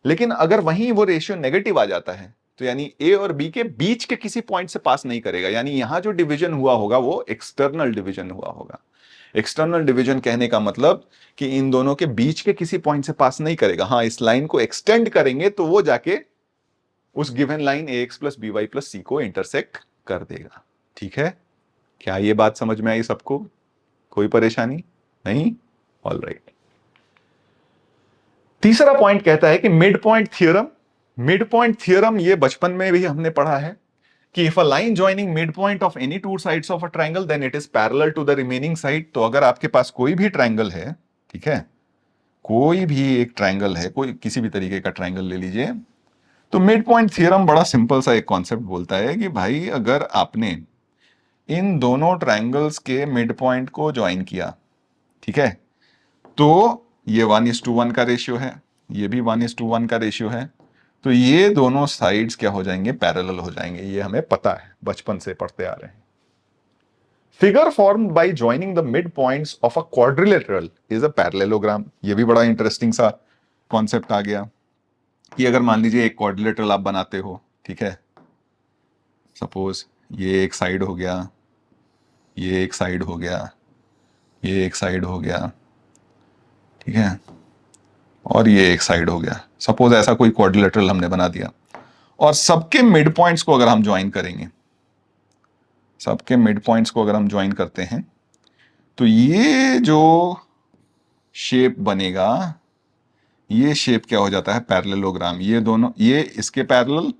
लेकिन अगर वहीं वो रेशियो नेगेटिव आ जाता है तो यानी ए और बी के बीच के किसी पॉइंट से पास नहीं करेगा, यानी यहां जो डिवीजन हुआ होगा वो एक्सटर्नल डिवीजन हुआ होगा। एक्सटर्नल डिवीजन कहने का मतलब कि इन दोनों के बीच के किसी पॉइंट से पास नहीं करेगा। हाँ, इस लाइन को एक्सटेंड करेंगे तो वो जाके उस given line a x plus b y plus c को इंटरसेक्ट कर देगा, ठीक है। क्या ये बात समझ में आई सबको, कोई परेशानी नहीं? All right. तीसरा पॉइंट कहता है कि mid point theorem. Mid point theorem ये बचपन में भी हमने पढ़ा है कि if a line joining mid point of any two sides of a triangle then it is parallel to the remaining side. तो अगर आपके पास कोई भी ट्रायंगल है, ठीक है, कोई भी एक ट्रायंगल है, कोई किसी भी तरीके का ट्रायंगल ले लीजिए, तो मिड पॉइंट थियरम बड़ा सिंपल सा एक कॉन्सेप्ट बोलता है कि भाई अगर आपने इन दोनों ट्रायंगल्स के मिड पॉइंट को ज्वाइन किया, ठीक है, तो ये 1:1 का रेशियो है, ये भी 1:1 का रेशियो है, तो ये दोनों साइड्स क्या हो जाएंगे, पैरेलल हो जाएंगे। ये हमें पता है, बचपन से पढ़ते आ रहे हैं। Figure formed by joining the mid points of a quadrilateral is a parallelogram. ये भी बड़ा इंटरेस्टिंग सा कॉन्सेप्ट आ गया कि अगर मान लीजिए एक क्वाड्रिलेटरल आप बनाते हो, ठीक है, सपोज ये एक साइड हो गया, ये एक साइड हो गया, ये एक साइड हो गया, ठीक है, और ये एक साइड हो गया। सपोज ऐसा कोई क्वाड्रिलेटरल हमने बना दिया और सबके मिड पॉइंट्स को अगर हम ज्वाइन करेंगे, सबके मिड पॉइंट्स को अगर हम ज्वाइन करते हैं तो ये जो शेप बनेगा, ये शेप क्या हो जाता है, पैरेललोग्राम। ये दोनों, ये इसके पैरेलल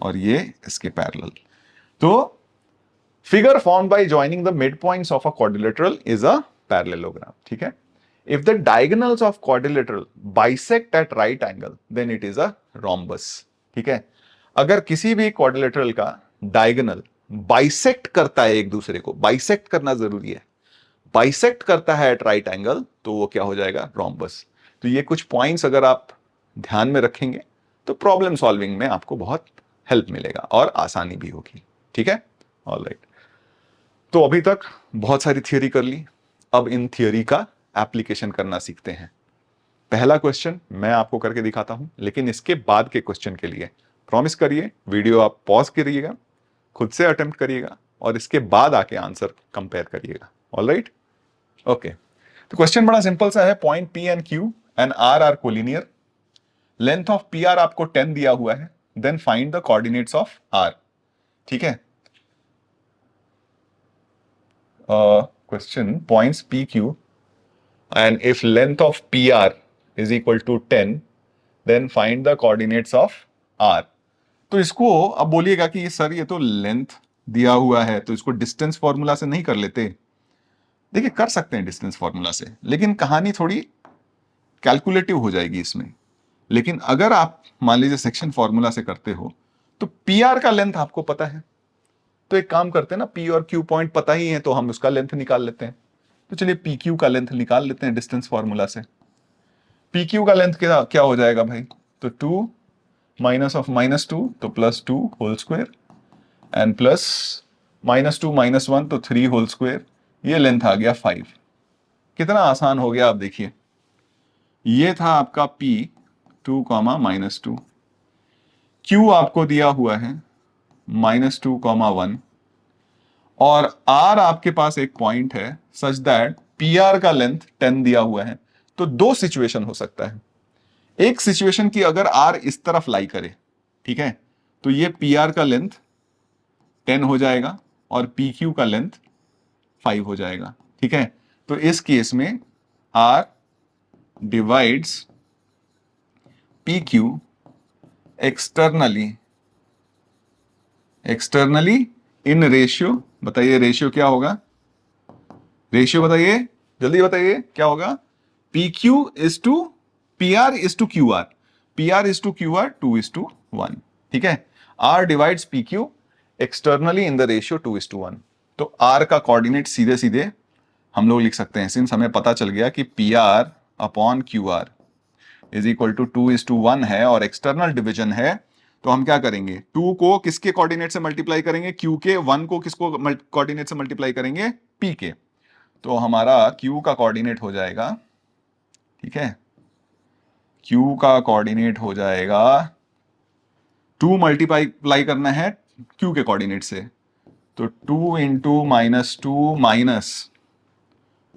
और ये इसके पैरेलल। तो figure formed by joining the midpoints of a quadrilateral is a parallelogram. ठीक है। If the diagonals of quadrilateral bisect at right angle, then it is a rhombus. ठीक है। अगर किसी भी quadrilateral का diagonal bisect करता है एक दूसरे को, bisect करना जरूरी है, bisect करता है at right angle, तो वो क्या हो जाएगा, rhombus. तो ये कुछ पॉइंट्स अगर आप ध्यान में रखेंगे तो प्रॉब्लम सॉल्विंग में आपको बहुत हेल्प मिलेगा और आसानी भी होगी। ठीक है, ऑलराइट। तो अभी तक बहुत सारी थियोरी कर ली, अब इन थियोरी का एप्लीकेशन करना सीखते हैं। पहला क्वेश्चन मैं आपको करके दिखाता हूं, लेकिन इसके बाद के क्वेश्चन के लिए प्रॉमिस करिए वीडियो आप पॉज करिएगा, खुद से अटेम्प्ट करिएगा और इसके बाद आके आंसर कंपेयर करिएगा। Alright, okay. तो क्वेश्चन बड़ा सिंपल सा है। Point P and Q and R are collinear, length of P R आपको 10 दिया हुआ है, then find the coordinates of R. ठीक है। Question, points PQ and if length of PR is equal to 10, then find the coordinates of R. तो इसको अब बोलिएगा कि सर ये तो लेंथ दिया हुआ है, तो इसको डिस्टेंस फॉर्मूला से नहीं कर लेते? देखिए, कर सकते हैं डिस्टेंस फॉर्मूला से, लेकिन कहानी थोड़ी कैलकुलेटिव हो जाएगी इसमें। लेकिन अगर आप मान लीजिए सेक्शन फॉर्मूला से करते हो तो PR का लेंथ आपको पता है, तो एक काम करते हैं ना, P और Q पॉइंट पता ही है तो हम उसका लेंथ निकाल लेते हैं। तो चलिए PQ का लेंथ निकाल लेते हैं डिस्टेंस फॉर्मूला से। PQ का लेंथ क्या क्या हो जाएगा भाई? तो 2 माइनस ऑफ -2 तो +2 होल स्क्वायर एंड प्लस -2 -1 तो 3 होल स्क्वायर, ये लेंथ आ गया 5। कितना आसान हो गया आप देखिए। ये था आपका P 2, -2, Q आपको दिया हुआ है -2, 1 और R आपके पास एक पॉइंट है सच दैट PR का लेंथ 10 दिया हुआ है। तो दो सिचुएशन हो सकता है। एक सिचुएशन की अगर R इस तरफ लाई करे, ठीक है, तो ये PR का लेंथ 10 हो जाएगा और PQ का लेंथ 5 हो जाएगा। ठीक है। तो इस केस में R divides PQ externally in ratio. बताइए रेशियो क्या होगा? रेशियो बताइए, जल्दी बताइए क्या होगा? PQ is to PR is to QR, PR is to QR 2:1। ठीक है। R divides PQ externally in the ratio 2:1। तो R का कोऑर्डिनेट सीधे सीधे हम लोग लिख सकते हैं, सिंस हमें पता चल गया कि PR upon QR is equal to 2:1 है और एक्सटर्नल डिवीजन है, तो हम क्या करेंगे, 2 को किसके कोऑर्डिनेट से मल्टीप्लाई करेंगे? Q के। 1 को किसको कोऑर्डिनेट से मल्टीप्लाई करेंगे? P के। तो हमारा Q का कोऑर्डिनेट हो जाएगा, ठीक है, Q का कोऑर्डिनेट हो जाएगा 2 मल्टीप्लाई करना है Q के कोऑर्डिनेट से, तो 2 into -2 minus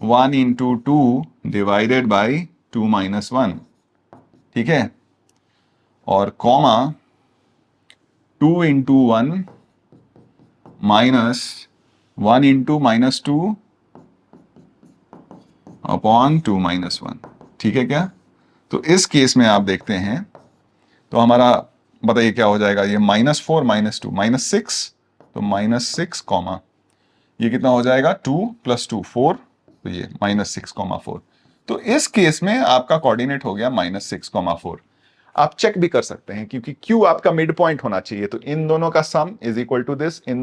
1 into 2 divided by 2 - 1। ठीक है। और comma 2 into 1 minus 1 into -2 upon 2 - 1। ठीक है क्या? तो इस केस में आप देखते हैं तो हमारा बताइए क्या हो जाएगा? ये -4 -2 -6, तो -6 कॉमा ये कितना हो जाएगा? 2 + 2 4, तो ये -6, 4। तो इस केस में आपका कोऑर्डिनेट हो गया -6, 4। आप चेक भी कर सकते हैं क्योंकि Q आपका मिड पॉइंट होना चाहिए, तो इन दोनों का sum is equal to this, इन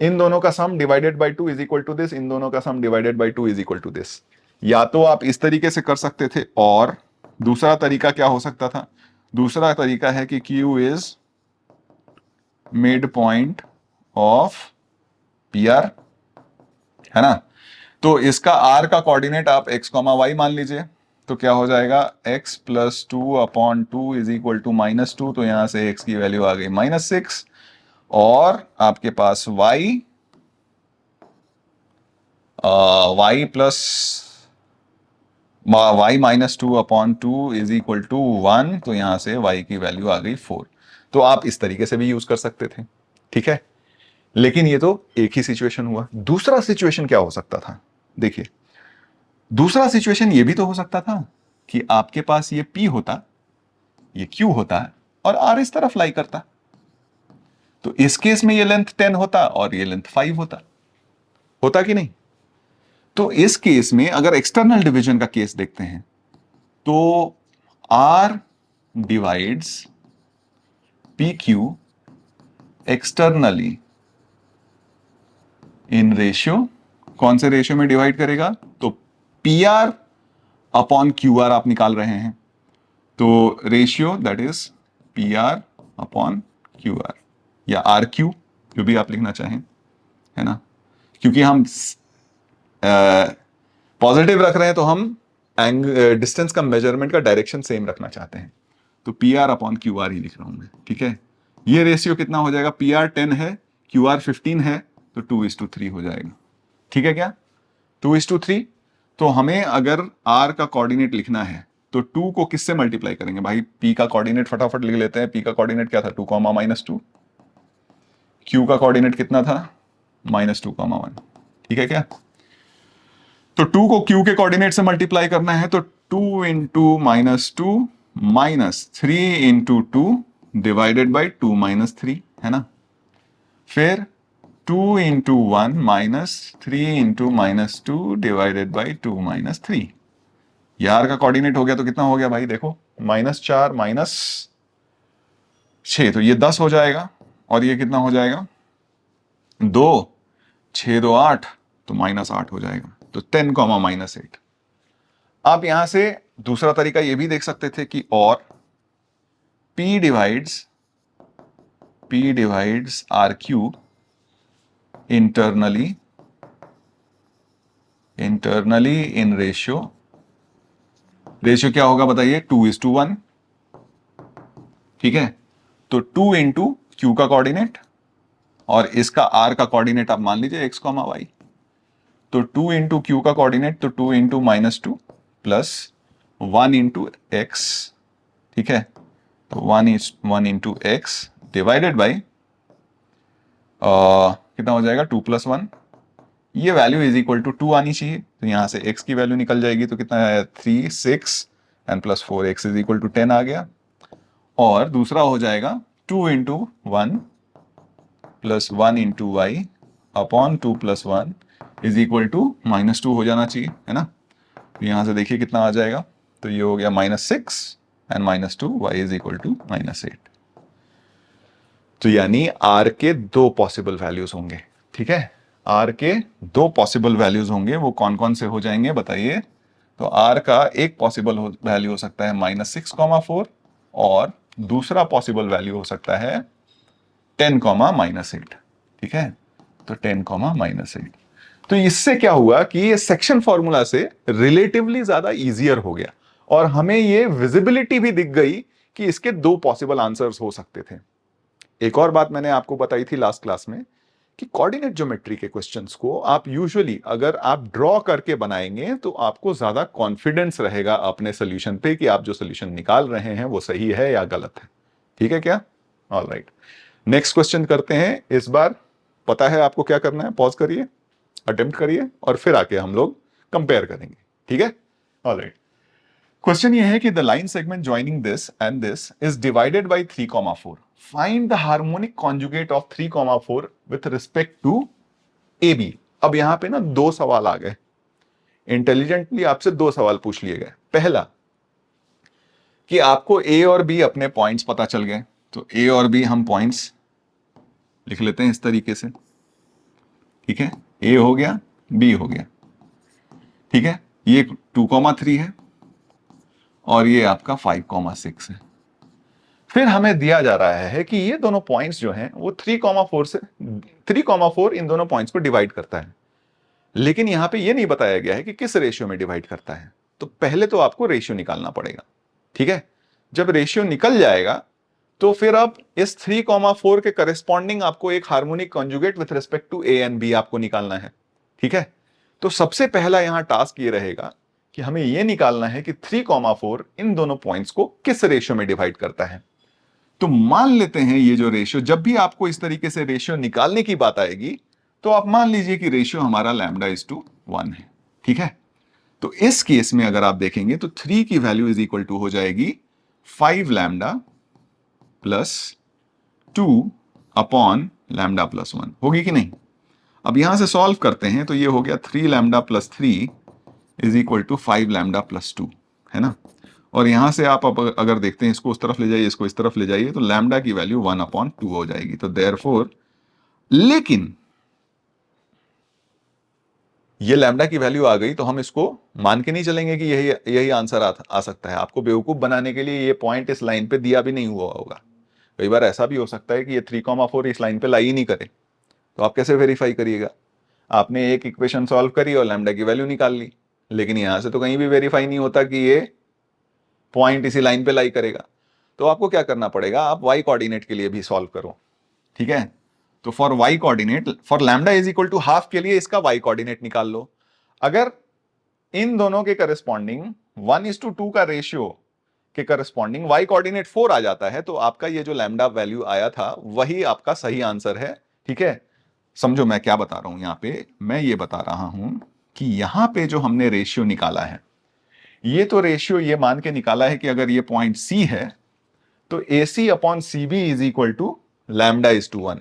दोनों का sum divided by 2 is equal to this, इन दोनों का sum divided by 2 is equal to this. या तो आप इस तरीके से कर सकते थे, और दूसरा तरीका क्या हो सकता था? दूसरा तरीका है कि Q is mid point of PR, है ना? तो इसका R का कोऑर्डिनेट आप x, y मान लीजिए, तो क्या हो जाएगा? x + 2/2 इज इक्वल टू -2, तो यहां से x की वैल्यू आ गई -6, और आपके पास y plus y minus two upon two is equal to 1, तो यहां से y की वैल्यू आ गई 4। तो आप इस तरीके से भी यूज कर सकते थे, ठीक है। लेकिन ये तो एक ही सिचुएशन हुआ। दूसरा सिचुएशन क्या हो सकता था, देखिए दूसरा सिचुएशन ये भी तो हो सकता था कि आपके पास ये p होता, ये q होता और r इस तरफ लाई करता। तो इस केस में ये लेंथ 10 होता और ये लेंथ 5 होता कि नहीं। तो इस केस में अगर एक्सटर्नल डिवीजन का केस देखते हैं तो r divides P Q externally in ratio. कौन से रेशियो में डिवाइड करेगा, तो p r upon q are आप निकाल रहे हैं, तो ratio that is P r upon q are या आर क्यू, जो भी आप लिखना चाहें, है ना। क्योंकि हम पॉजिटिव रख रहे हैं तो हम डिस्टेंस का मेजरमेंट का डायरेक्शन सेम रखना चाहते हैं, तो p r upon q r ही लिख रहा हूं मैं, ठीक है। ये रेशियो कितना हो जाएगा, पी आर 10 है, क्यू आर 15 है, तो 2:3 हो जाएगा, ठीक है क्या, 2:3। तो हमें अगर r का कोऑर्डिनेट लिखना है तो 2 को किससे मल्टीप्लाई करेंगे भाई, p का कोऑर्डिनेट फटाफट लिख लेते हैं। p का कोऑर्डिनेट क्या था, 2, -2। q का कोऑर्डिनेट कितना था, -2, 1, ठीक है क्या। तो 2 को q के कोऑर्डिनेट से मल्टीप्लाई करना है, तो 2 इंटू -2 -3 इंटू 2 डिवाइडेड बाई 2 -3, है ना। फिर 2 इंटू 1 -3 इंटू -2 डिवाइडेड बाई 2 -3। यार का कोऑर्डिनेट हो गया तो कितना हो गया भाई, देखो -4 -6, तो ये 10 हो जाएगा। और ये कितना हो जाएगा, 2, 6 2 8, तो -8 हो जाएगा। तो 10, -8। आप यहां से दूसरा तरीका ये भी देख सकते थे कि और P divides R Q internally in ratio क्या होगा बताइए, 2:1, ठीक है। तो 2 इंटू क्यू का कोऑर्डिनेट और इसका आर का कोऑर्डिनेट आप मान लीजिए x, y। तो 2 इंटू क्यू का कोऑर्डिनेट, तो 2 इंटू -2 प्लस 1 इंटू एक्स, ठीक है। तो 1 इंटू एक्स डिवाइडेड बाई कितना हो जाएगा, 2 + 1। ये वैल्यू इज इक्वल टू 2 आनी चाहिए, तो यहां से x की वैल्यू निकल जाएगी, तो कितना है 3 6 and plus 4, x is equal to 10 आ गया। और दूसरा हो जाएगा 2 इंटू 1 प्लस 1 into y upon 2 + 1 is equal to -2 हो जाना चाहिए, है ना। तो यहां से देखिए कितना आ जाएगा, तो ये हो गया -6 and -2, y is equal to -8। तो यानी r के 2 पॉसिबल वैल्यूज होंगे, ठीक है। r के 2 पॉसिबल वैल्यूज होंगे, वो कौन कौन से हो जाएंगे बताइए। तो r का एक पॉसिबल वैल्यू हो सकता है -6, 4, और दूसरा पॉसिबल वैल्यू हो सकता है 10, -8, ठीक है। तो 10, -8। तो इससे क्या हुआ कि ये सेक्शन फॉर्मूला से रिलेटिवली ज्यादा इजियर हो गया, और हमें ये विजिबिलिटी भी दिख गई कि इसके 2 पॉसिबल आंसर्स हो सकते थे। एक और बात मैंने आपको बताई थी लास्ट क्लास में कि कोऑर्डिनेट ज्योमेट्री के क्वेश्चंस को आप यूजुअली अगर आप ड्रॉ करके बनाएंगे तो आपको ज्यादा कॉन्फिडेंस रहेगा अपने सोल्यूशन पे कि आप जो सोल्यूशन निकाल रहे हैं वो सही है या गलत है, ठीक है क्या। ऑलराइट, नेक्स्ट क्वेश्चन करते हैं। इस बार पता है आपको क्या करना है, पॉज करिए, अटेम्प्ट करिए और फिर आके हम लोग कंपेयर करेंगे, ठीक है। ऑलराइट, क्वेश्चन ये है कि the line segment joining this and this is divided by 3, 4। Find the harmonic conjugate of 3, 4 with respect to A B. अब यहां पे ना 2 सवाल आ गए, इंटेलिजेंटली आपसे 2 सवाल पूछ लिए गए। पहला कि आपको ए और बी अपने पॉइंट्स पता चल गए, तो ए और बी हम पॉइंट्स लिख लेते हैं इस तरीके से, ठीक है। ए हो गया, बी हो गया, ठीक है। ये 2, 3 है और ये आपका 5, 6 है। फिर हमें दिया जा रहा है कि ये दोनों पॉइंट्स जो हैं वो 3, 4 इन दोनों पॉइंट्स को डिवाइड करता है, लेकिन यहां पे ये नहीं बताया गया है कि किस रेशियो में डिवाइड करता है। तो पहले तो आपको रेशियो निकालना पड़ेगा, ठीक है। जब रेशियो निकल जाएगा तो फिर अब इस 3, 4 के करेस्पॉन्डिंग आपको एक harmonic conjugate with respect to A and B आपको निकालना है, ठीक है। तो सबसे पहला यहां टास्क ये रहेगा कि हमें यह निकालना है कि 3,4 इन दोनों पॉइंट्स को किस रेशियो में डिवाइड करता है। तो मान लेते हैं ये जो रेशियो, जब भी आपको इस तरीके से रेशियो निकालने की बात आएगी तो आप मान लीजिए कि रेशियो हमारा λ/1 है, ठीक है। तो इस केस में अगर आप देखेंगे तो 3 की वैल्यू इज इक्वल टू हो जाएगी 5λ+2 अपॉन λ+1, होगी कि नहीं। अब यहां से सॉल्व करते हैं तो ये हो गया 3λ+3 इज इक्वल टू 5λ+2, है ना। और यहां से आप अगर देखते हैं, इसको उस तरफ ले जाइए, इसको इस तरफ ले जाइए, तो लैम्डा की वैल्यू 1/2 हो जाएगी। तो देयरफॉर, लेकिन ये लैम्डा की वैल्यू आ गई तो हम इसको मान के नहीं चलेंगे कि यही यही आंसर आ सकता है। आपको बेवकूफ बनाने के लिए ये पॉइंट इस लाइन पे दिया भी नहीं हुआ होगा। कई बार ऐसा भी हो सकता है कि ये 3,4 इस लाइन पे लाई ही नहीं करे, तो आप कैसे वेरीफाई करिएगा। आपने एक इक्वेशन सॉल्व करी और लैम्डा की वैल्यू निकाल ली, लेकिन यहां से तो कहीं भी वेरीफाई नहीं होता कि ये पॉइंट इसी लाइन पे लाई करेगा। तो आपको क्या करना पड़ेगा, आप वाई कोऑर्डिनेट के लिए भी सॉल्व करो, ठीक है। तो for y coordinate, for lambda is equal to half के लिए इसका वाई कोऑर्डिनेट निकाल लो। अगर इन दोनों के करस्पॉन्डिंग 1:2 का रेशियो के करस्पॉन्डिंग वाई कोऑर्डिनेट 4 आ जाता है, तो आपका ये जो लैम्डा वैल्यू आया था वही आपका सही आंसर है, ठीक है। समझो मैं क्या बता रहा हूं यहां पे, मैं ये बता रहा हूं कि यहां पे जो हमने रेशियो निकाला है, ये तो रेशियो ये मान के निकाला है कि अगर ये पॉइंट सी है तो AC upon CB is equal to λ/1।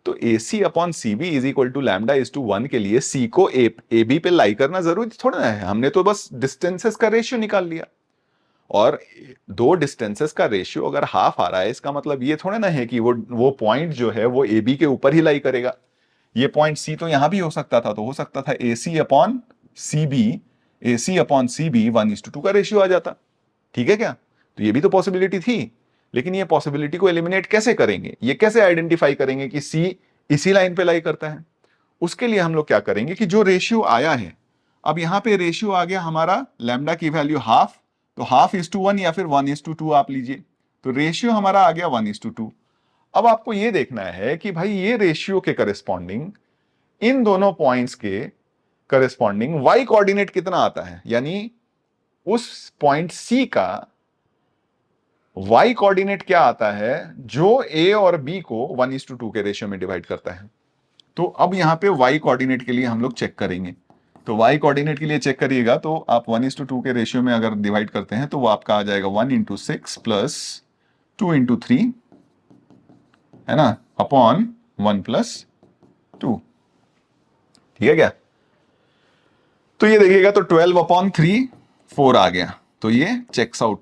तो AC upon CB is equal to λ/1 के लिए C को AB पे लाई करना जरूरी थोड़ा है। हमने तो बस डिस्टेंसेस का रेशियो निकाल लिया, और दो डिस्टेंसेस का रेशियो अगर हाफ आ रहा है, इसका मतलब ये थोड़ा ना है कि वो पॉइंट जो है वो AB के ऊपर ही लाई करेगा। ये पॉइंट C तो यहां भी हो सकता था, तो हो सकता था AC अपॉन CB 1:2 का रेशियो आ जाता, ठीक है क्या। तो ये भी तो पॉसिबिलिटी थी, लेकिन ये पॉसिबिलिटी को एलिमिनेट कैसे करेंगे, ये कैसे आइडेंटिफाई करेंगे कि C इसी लाइन पे लाई करता है। उसके लिए हम लोग क्या करेंगे कि जो रेशियो आया है, अब यहां पे रेशियो आ गया हमारा लैम्डा की वैल्यू हाफ, तो 1/2 या फिर 1:2 आप लीजिए, तो रेशियो हमारा आ गया 1:2। अब आपको ये देखना है कि भाई ये रेशियो के करस्पॉन्डिंग इन दोनों पॉइंट्स के करस्पॉन्डिंग वाई कोऑर्डिनेट कितना आता है, यानी उस पॉइंट सी का वाई कोऑर्डिनेट क्या आता है जो ए और बी को 1:2 के रेशियो में डिवाइड करता है। तो अब यहां पे वाई कोऑर्डिनेट के लिए हम लोग चेक करेंगे। तो वाई कोऑर्डिनेट के लिए चेक करिएगा, तो आप 1:2 के रेशियो में अगर डिवाइड करते हैं तो वो आपका आ जाएगा 1:6 प्लस 2:3, है ना, अपॉन 1+2, ठीक है क्या। तो ये देखिएगा, तो 12/3 4 आ गया, तो ये checks out,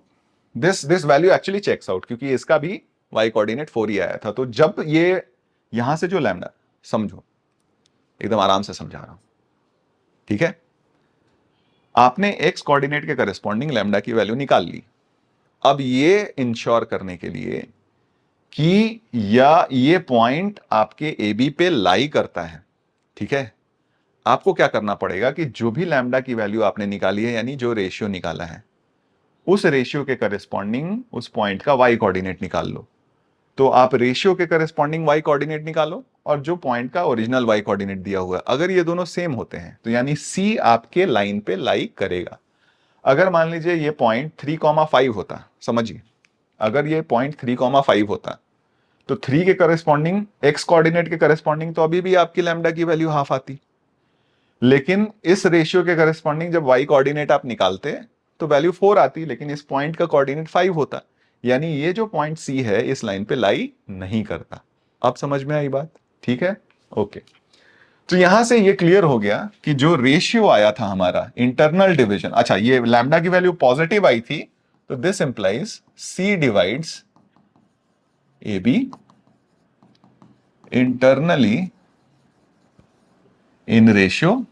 this value actually checks out, क्योंकि इसका भी वाई कोऑर्डिनेट 4 ही आया था। तो जब ये यहां से जो लैम्डा, समझो एकदम आराम से समझा रहा हूं, ठीक है। आपने एक्स कोऑर्डिनेट के करस्पॉन्डिंग लैम्डा की वैल्यू निकाल ली। अब ये इंश्योर करने के लिए कि या ये पॉइंट आपके ए बी पे लाई करता है, ठीक है, आपको क्या करना पड़ेगा कि जो भी लैम्डा की वैल्यू आपने निकाली है, यानी जो रेशियो निकाला है, उस रेशियो के करस्पॉन्डिंग उस पॉइंट का वाई कोऑर्डिनेट निकाल लो। तो आप रेशियो के करस्पॉन्डिंग वाई कोऑर्डिनेट निकालो और जो पॉइंट का ओरिजिनल वाई कोऑर्डिनेट दिया हुआ है, अगर ये दोनों सेम होते हैं तो यानी सी आपके लाइन पे लाई करेगा। अगर मान लीजिए ये पॉइंट 3,5 होता, समझिए, अगर ये पॉइंट 3,5 होता तो 3 के करस्पॉन्डिंग एक्स कोऑर्डिनेट के करस्पॉन्डिंग तो अभी भी आपकी लैम्डा की वैल्यू हाफ आती, लेकिन इस रेशियो के करस्पॉन्डिंग जब वाई कोऑर्डिनेट आप निकालते तो वैल्यू 4 आती, लेकिन इस पॉइंट का कोऑर्डिनेट 5 होता, यानी ये जो पॉइंट सी है इस लाइन पे लाई नहीं करता। अब समझ में आई बात, ठीक है, ओके। तो यहां से ये क्लियर हो गया कि जो रेशियो आया था हमारा इंटरनल डिवीजन, अच्छा ये लैम्डा की वैल्यू पॉजिटिव आई थी, तो this implies C divides A B internally in ratio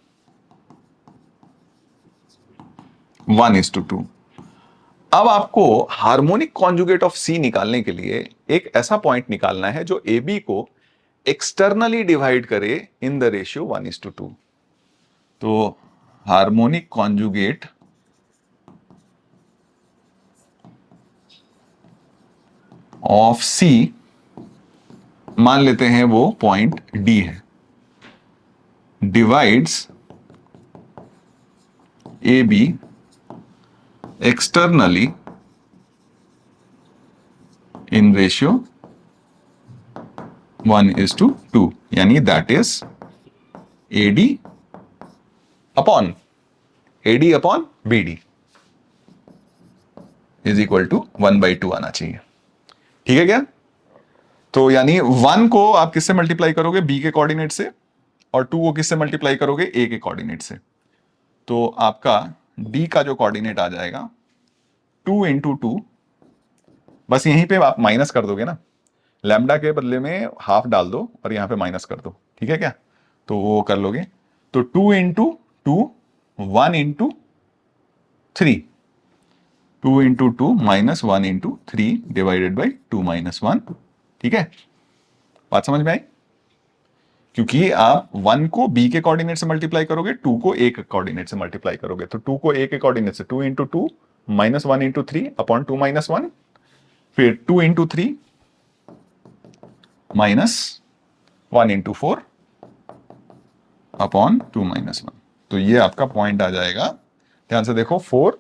1:2। अब आपको हार्मोनिक कॉन्जुगेट ऑफ सी निकालने के लिए एक ऐसा पॉइंट निकालना है जो ए बी को एक्सटर्नली डिवाइड करे इन द रेशियो 1:2। तो हार्मोनिक कॉन्जुगेट ऑफ सी, मान लेते हैं वो पॉइंट डी है, divides A B externally in ratio 1:2, यानी that is AD upon BD is equal to 1/2 आना चाहिए। ठीक है क्या? तो यानी 1 को आप किससे मल्टीप्लाई करोगे? बी के कोऑर्डिनेट से, और 2 को किससे मल्टीप्लाई करोगे? ए के कोऑर्डिनेट से। तो आपका डी का जो कोऑर्डिनेट आ जाएगा 2 × 2, बस यहीं पे आप माइनस कर दोगे ना, लैम्डा के बदले में हाफ डाल दो और यहां पे माइनस कर दो। ठीक है क्या? तो वो कर लोगे। तो 2 × 2 1 × 3, 2 × 2 -1 × 3 डिवाइडेड बाई 2 - 1। ठीक है, बात समझ में आई? क्योंकि आप 1 को बी के कोऑर्डिनेट से मल्टीप्लाई करोगे, 2 को ए के कोऑर्डिनेट से मल्टीप्लाई करोगे। तो 2 को ए के कोऑर्डिनेट से 2 × 2 -1 × 3 अपॉन 2 - 1, फिर 2 × 3 -1 × 4 अपॉन 2 - 1। तो ये आपका पॉइंट आ जाएगा। ध्यान से देखो, 4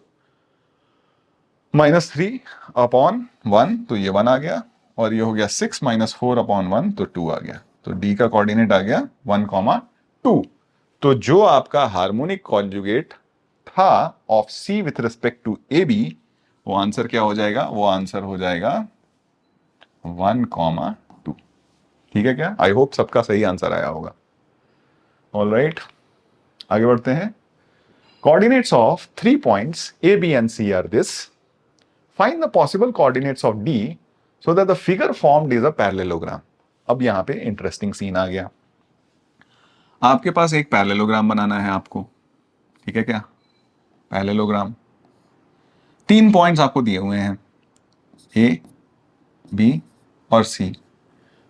-3 अपॉन 1, तो ये 1 आ गया, और ये हो गया 6 - 4 अपॉन 1, तो 2 आ गया। तो डी का कोऑर्डिनेट आ गया 1, 2। तो जो आपका हार्मोनिक कॉन्जुगेट था of C with respect to A B, वो आंसर क्या हो जाएगा? वो आंसर हो जाएगा 1, 2। ठीक है क्या? आई होप सबका सही आंसर आया होगा। ऑलराइट, आगे बढ़ते हैं। Coordinates of 3 points A B and C are this, find the possible coordinates of D so that the figure formed is a parallelogram. अब यहां पे इंटरेस्टिंग सीन आ गया। आपके पास एक पैरेललोग्राम बनाना है आपको। ठीक है क्या? पैरेललोग्राम, 3 पॉइंट्स आपको दिए हुए हैं, ए, बी और सी।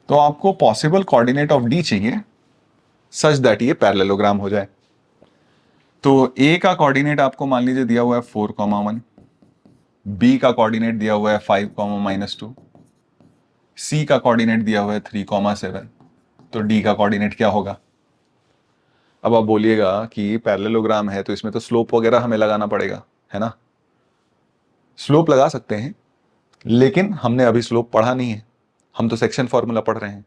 तो आपको पॉसिबल कोऑर्डिनेट ऑफ डी चाहिए सच दैट ये पैरेललोग्राम हो जाए। तो ए का कोऑर्डिनेट आपको मान लीजिए दिया हुआ है 4, 1, बी का कोऑर्डिनेट दिया हुआ है 5, -2, सी का कोऑर्डिनेट दिया हुआ है 3, 7। तो डी का कोऑर्डिनेट क्या होगा? अब आप बोलिएगा कि पैरेललोग्राम है तो इसमें तो स्लोप वगैरह हमें लगाना पड़ेगा, है ना? स्लोप लगा सकते हैं, लेकिन हमने अभी स्लोप पढ़ा नहीं है, हम तो सेक्शन फॉर्मूला पढ़ रहे हैं।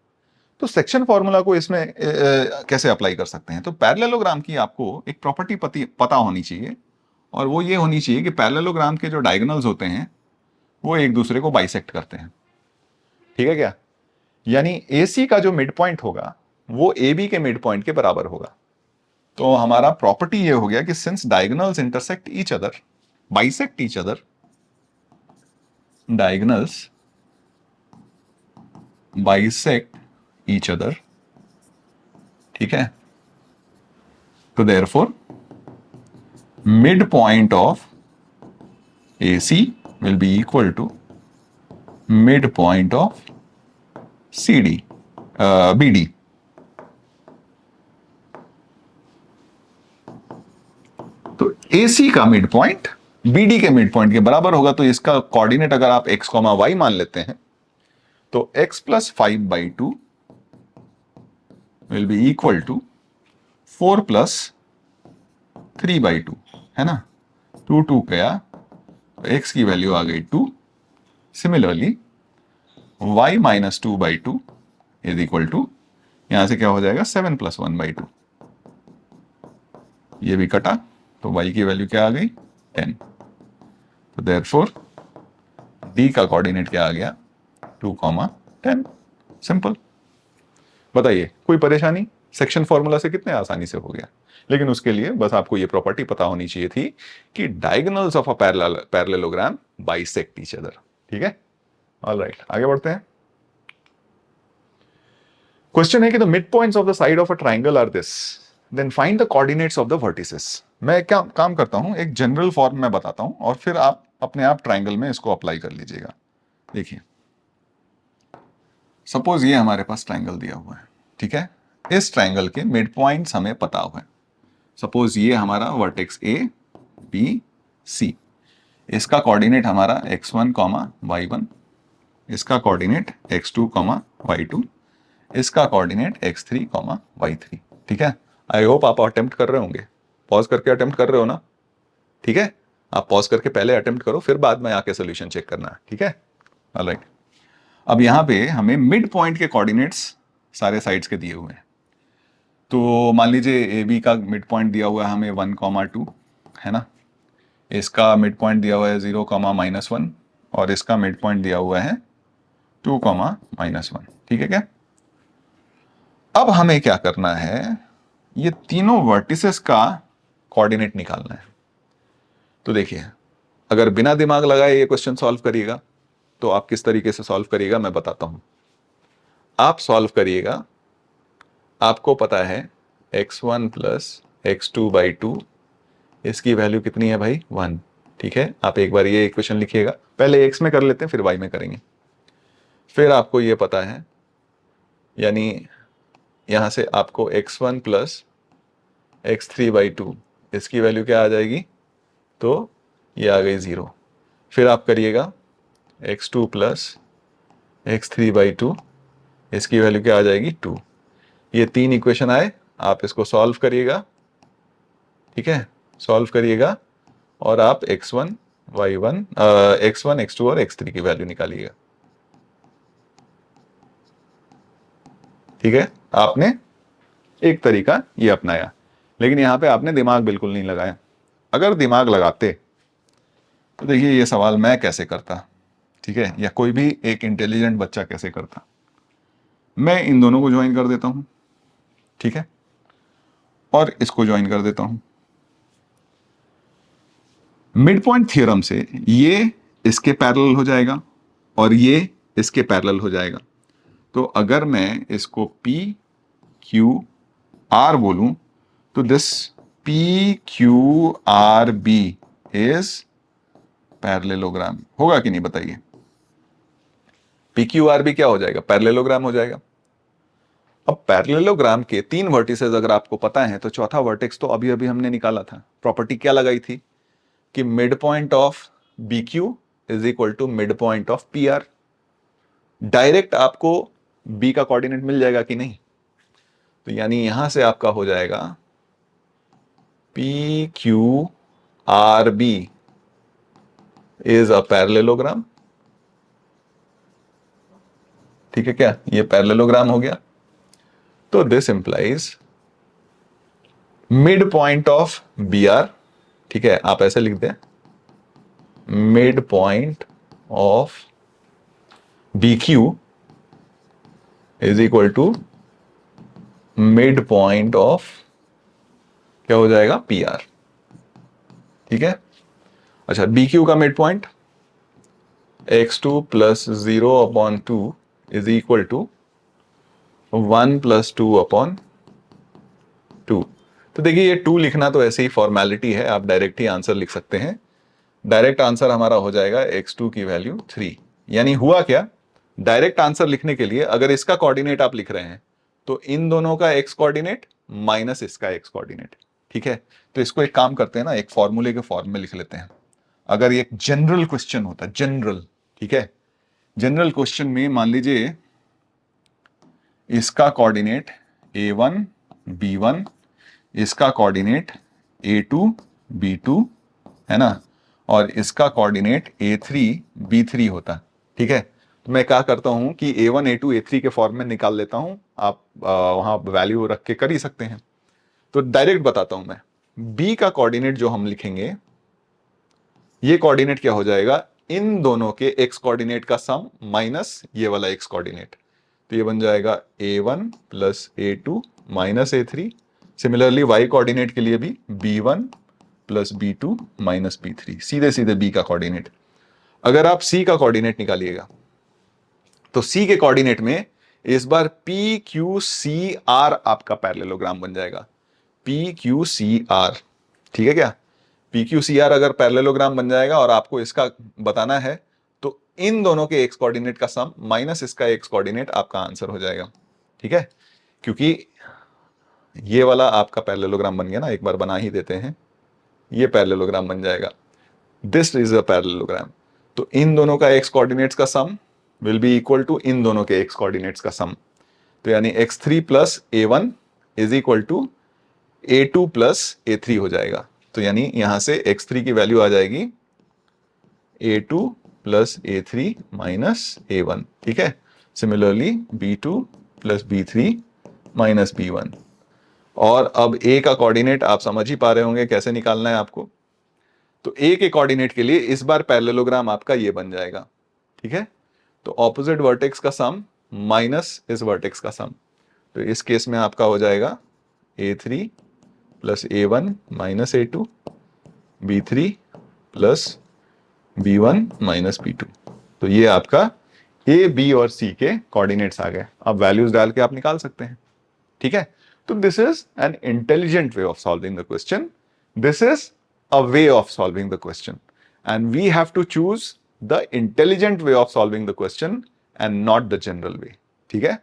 तो सेक्शन फॉर्मूला को इसमें कैसे अप्लाई कर सकते हैं? तो पैरेललोग्राम की आपको एक प्रॉपर्टी पता होनी चाहिए, और वो ये होनी चाहिए कि पैरेललोग्राम के जो डायगोनल्स होते हैं वो एक दूसरे को बाइसेक्ट करते हैं। ठीक है क्या? यानी AC का जो मिड पॉइंट होगा वो AB के मिड पॉइंट के बराबर होगा। तो हमारा प्रॉपर्टी ये हो गया कि since diagonals intersect each other, bisect each other, diagonals bisect each other, ठीक है, तो therefore mid point of AC will be equal to mid point of CD, BD। तो AC का मिड पॉइंट BD के मिड पॉइंट के बराबर होगा। तो इसका कोऑर्डिनेट अगर आप x, y मान लेते हैं, तो x + 5/2 will be equal to 4 + 3/2, है ना? 2, 2 गया, तो x की वैल्यू आ गई 2। Similarly y - 2/2 is equal to, यहां से क्या हो जाएगा? 7 + 1/2। ये भी कटा, तो y की वैल्यू क्या आ गई? 10। तो देयरफॉर d का कोऑर्डिनेट क्या आ गया? 2, 10। सिंपल। बताइए, कोई परेशानी? सेक्शन फॉर्मूला से कितने आसानी से हो गया। लेकिन उसके लिए बस आपको ये प्रॉपर्टी पता होनी चाहिए थी कि diagonals of a parallelogram bisect each other. ठीक है, ऑलराइट, आगे बढ़ते हैं। क्वेश्चन है कि the mid points of the side of a triangle are this, then find the coordinates of the vertices. मैं क्या काम करता हूं, एक जनरल फॉर्म में बताता हूं और फिर आप अपने आप ट्राइंगल में इसको अप्लाई कर लीजिएगा। देखिए, सपोज ये हमारे पास ट्राइंगल दिया हुआ है, ठीक है? इस ट्राइंगल के मिड पॉइंट्स हमें पता हुआ है। सपोज ये हमारा वर्टेक्स A, B, C, इसका कोऑर्डिनेट हमारा x1, y1, इसका कोऑर्डिनेट x2, y2, इसका कोऑर्डिनेट x3, y3। ठीक है? आई होप आप अटेम्प्ट कर रहे होंगे, पॉज करके अटेम्प्ट कर रहे हो ना? ठीक है, आप पॉज करके पहले अटेम्प्ट करो, फिर बाद में आके सोल्यूशन चेक करना, ठीक है। ऑलराइट, अब यहाँ पे हमें मिड पॉइंट के कोऑर्डिनेट्स सारे साइड्स के दिए हुए हैं। तो मान लीजिए ए बी का मिड पॉइंट दिया हुआ है हमें 1,2 है ना, इसका मिड पॉइंट दिया हुआ है 0,-1 और इसका मिड पॉइंट दिया हुआ है 2,-1, ठीक है क्या। अब हमें क्या करना है, ये तीनों वर्टिसेस का कोऑर्डिनेट निकालना है। तो देखिए, अगर बिना दिमाग लगाए ये क्वेश्चन सॉल्व करिएगा तो आप किस तरीके से सॉल्व करिएगा मैं बताता हूं। आप सॉल्व करिएगा, आपको पता है x1 + x2/2, इसकी वैल्यू कितनी है भाई 1, ठीक है। आप एक बार ये इक्वेशन लिखिएगा, पहले x में कर लेते हैं फिर y में करेंगे। फिर आपको ये पता है, यानी यहां से आपको x1 + x3/2, इसकी वैल्यू क्या आ जाएगी, तो ये आ गई 0। फिर आप करिएगा x2 + x3/2, इसकी वैल्यू क्या आ जाएगी 2। ये 3 इक्वेशन आए, आप इसको सॉल्व करिएगा, ठीक है, सॉल्व करिएगा और आप x1, x1, x2 और x3 की वैल्यू निकालिएगा, ठीक है। आपने एक तरीका ये अपनाया, लेकिन यहां पे आपने दिमाग बिल्कुल नहीं लगाया। अगर दिमाग लगाते तो देखिए ये सवाल मैं कैसे करता, ठीक है, या कोई भी एक इंटेलिजेंट बच्चा कैसे करता। मैं इन दोनों को ज्वाइन कर देता हूं, ठीक है, और इसको ज्वाइन कर देता हूं। मिड पॉइंट थ्योरम से ये इसके पैरेलल हो जाएगा और ये इसके पैरेलल हो जाएगा। तो अगर मैं इसको पी क्यू आर बोलूं तो this P Q R B is parallelogram, होगा कि नहीं बताइए। पी क्यू आर बी क्या हो जाएगा, पैरेललोग्राम हो जाएगा। अब पैरेललोग्राम के 3 वर्टिसेस अगर आपको पता है तो चौथा वर्टेक्स तो अभी अभी हमने निकाला था। प्रॉपर्टी क्या लगाई थी कि mid point of B Q is equal to mid point of P R. Direct आपको बी का कोऑर्डिनेट मिल जाएगा कि नहीं, तो यानी यहां से आपका हो जाएगा P Q R B is a parallelogram, ठीक है क्या, ये पैरेललोग्राम हो गया। तो this implies mid point of B R, ठीक है, आप ऐसे लिख दें, mid point of B Q is equal to mid point of क्या हो जाएगा पी आर, ठीक है। अच्छा, बी क्यू का mid point x2 + 0/2 is equal to 1 + 2/2। तो देखिए ये 2 लिखना तो ऐसे ही फॉर्मेलिटी है, आप डायरेक्ट ही आंसर लिख सकते हैं। डायरेक्ट आंसर हमारा हो जाएगा x2 की वैल्यू 3। यानी हुआ क्या, डायरेक्ट आंसर लिखने के लिए अगर इसका कोऑर्डिनेट आप लिख रहे हैं तो इन दोनों का x कोऑर्डिनेट माइनस इसका x कोऑर्डिनेट, ठीक है। तो इसको एक काम करते हैं ना, एक फॉर्मूले के फॉर्म में लिख लेते हैं। अगर ये एक जनरल क्वेश्चन होता, जनरल, ठीक है, जनरल क्वेश्चन में मान लीजिए इसका कोऑर्डिनेट a1 b1, इसका कोऑर्डिनेट a2 b2 है ना, और इसका कोऑर्डिनेट a3 b3 होता, ठीक है। तो मैं क्या करता हूं कि a1 a2 a3 के फॉर्म में निकाल लेता हूं, आप वहां वैल्यू रख के कर ही सकते हैं। तो डायरेक्ट बताता हूं मैं, b का कोऑर्डिनेट जो हम लिखेंगे, ये कोऑर्डिनेट क्या हो जाएगा, इन दोनों के x कोऑर्डिनेट का सम माइनस ये वाला x कोऑर्डिनेट। तो ये बन जाएगा a1 + a2 - a3। Similarly y coordinate के लिए भी b1 + b2 - b3, सीधे सीधे b का कोऑर्डिनेट। अगर आप c का कोऑर्डिनेट निकालिएगा तो c के कोऑर्डिनेट में इस बार p q c r आपका पैरेललोग्राम बन जाएगा, p q c r, ठीक है क्या। p q c r अगर पैरेललोग्राम बन जाएगा और आपको इसका बताना है तो इन दोनों के x कोऑर्डिनेट का सम माइनस इसका x कोऑर्डिनेट आपका आंसर हो जाएगा, ठीक है। क्योंकि ये वाला आपका पैरेललोग्राम बन गया ना, एक बार बना ही देते हैं, ये पैरेललोग्राम बन जाएगा, दिस इज अ पैरेललोग्राम। तो इन दोनों का x कोऑर्डिनेट्स का सम विल बी इक्वल टू इन दोनों के x कोऑर्डिनेट्स का सम। तो यानी x3 + a1 is equal to a2 + a3 हो जाएगा। तो यानी यहां से x3 की वैल्यू आ जाएगी a2 plus a3 minus a1, ठीक है। Similarly b2 plus b3 minus b1। और अब a का कोऑर्डिनेट आप समझ ही पा रहे होंगे कैसे निकालना है आपको। तो a के कोऑर्डिनेट के लिए इस बार पैरेललोग्राम आपका ये बन जाएगा, ठीक है। तो ऑपोजिट वर्टेक्स का सम माइनस इस वर्टेक्स का सम, तो इस केस में आपका हो जाएगा a3 plus a1 minus a2, b3 plus b1 minus b2। तो ये आपका a, b और c के कोऑर्डिनेट्स आ गए। अब वैल्यूज डाल के आप निकाल सकते हैं, ठीक है। तो this is an intelligent way of solving the question, this is a way of solving the question, and we have to choose the intelligent way of solving the question and not the general way, ठीक है।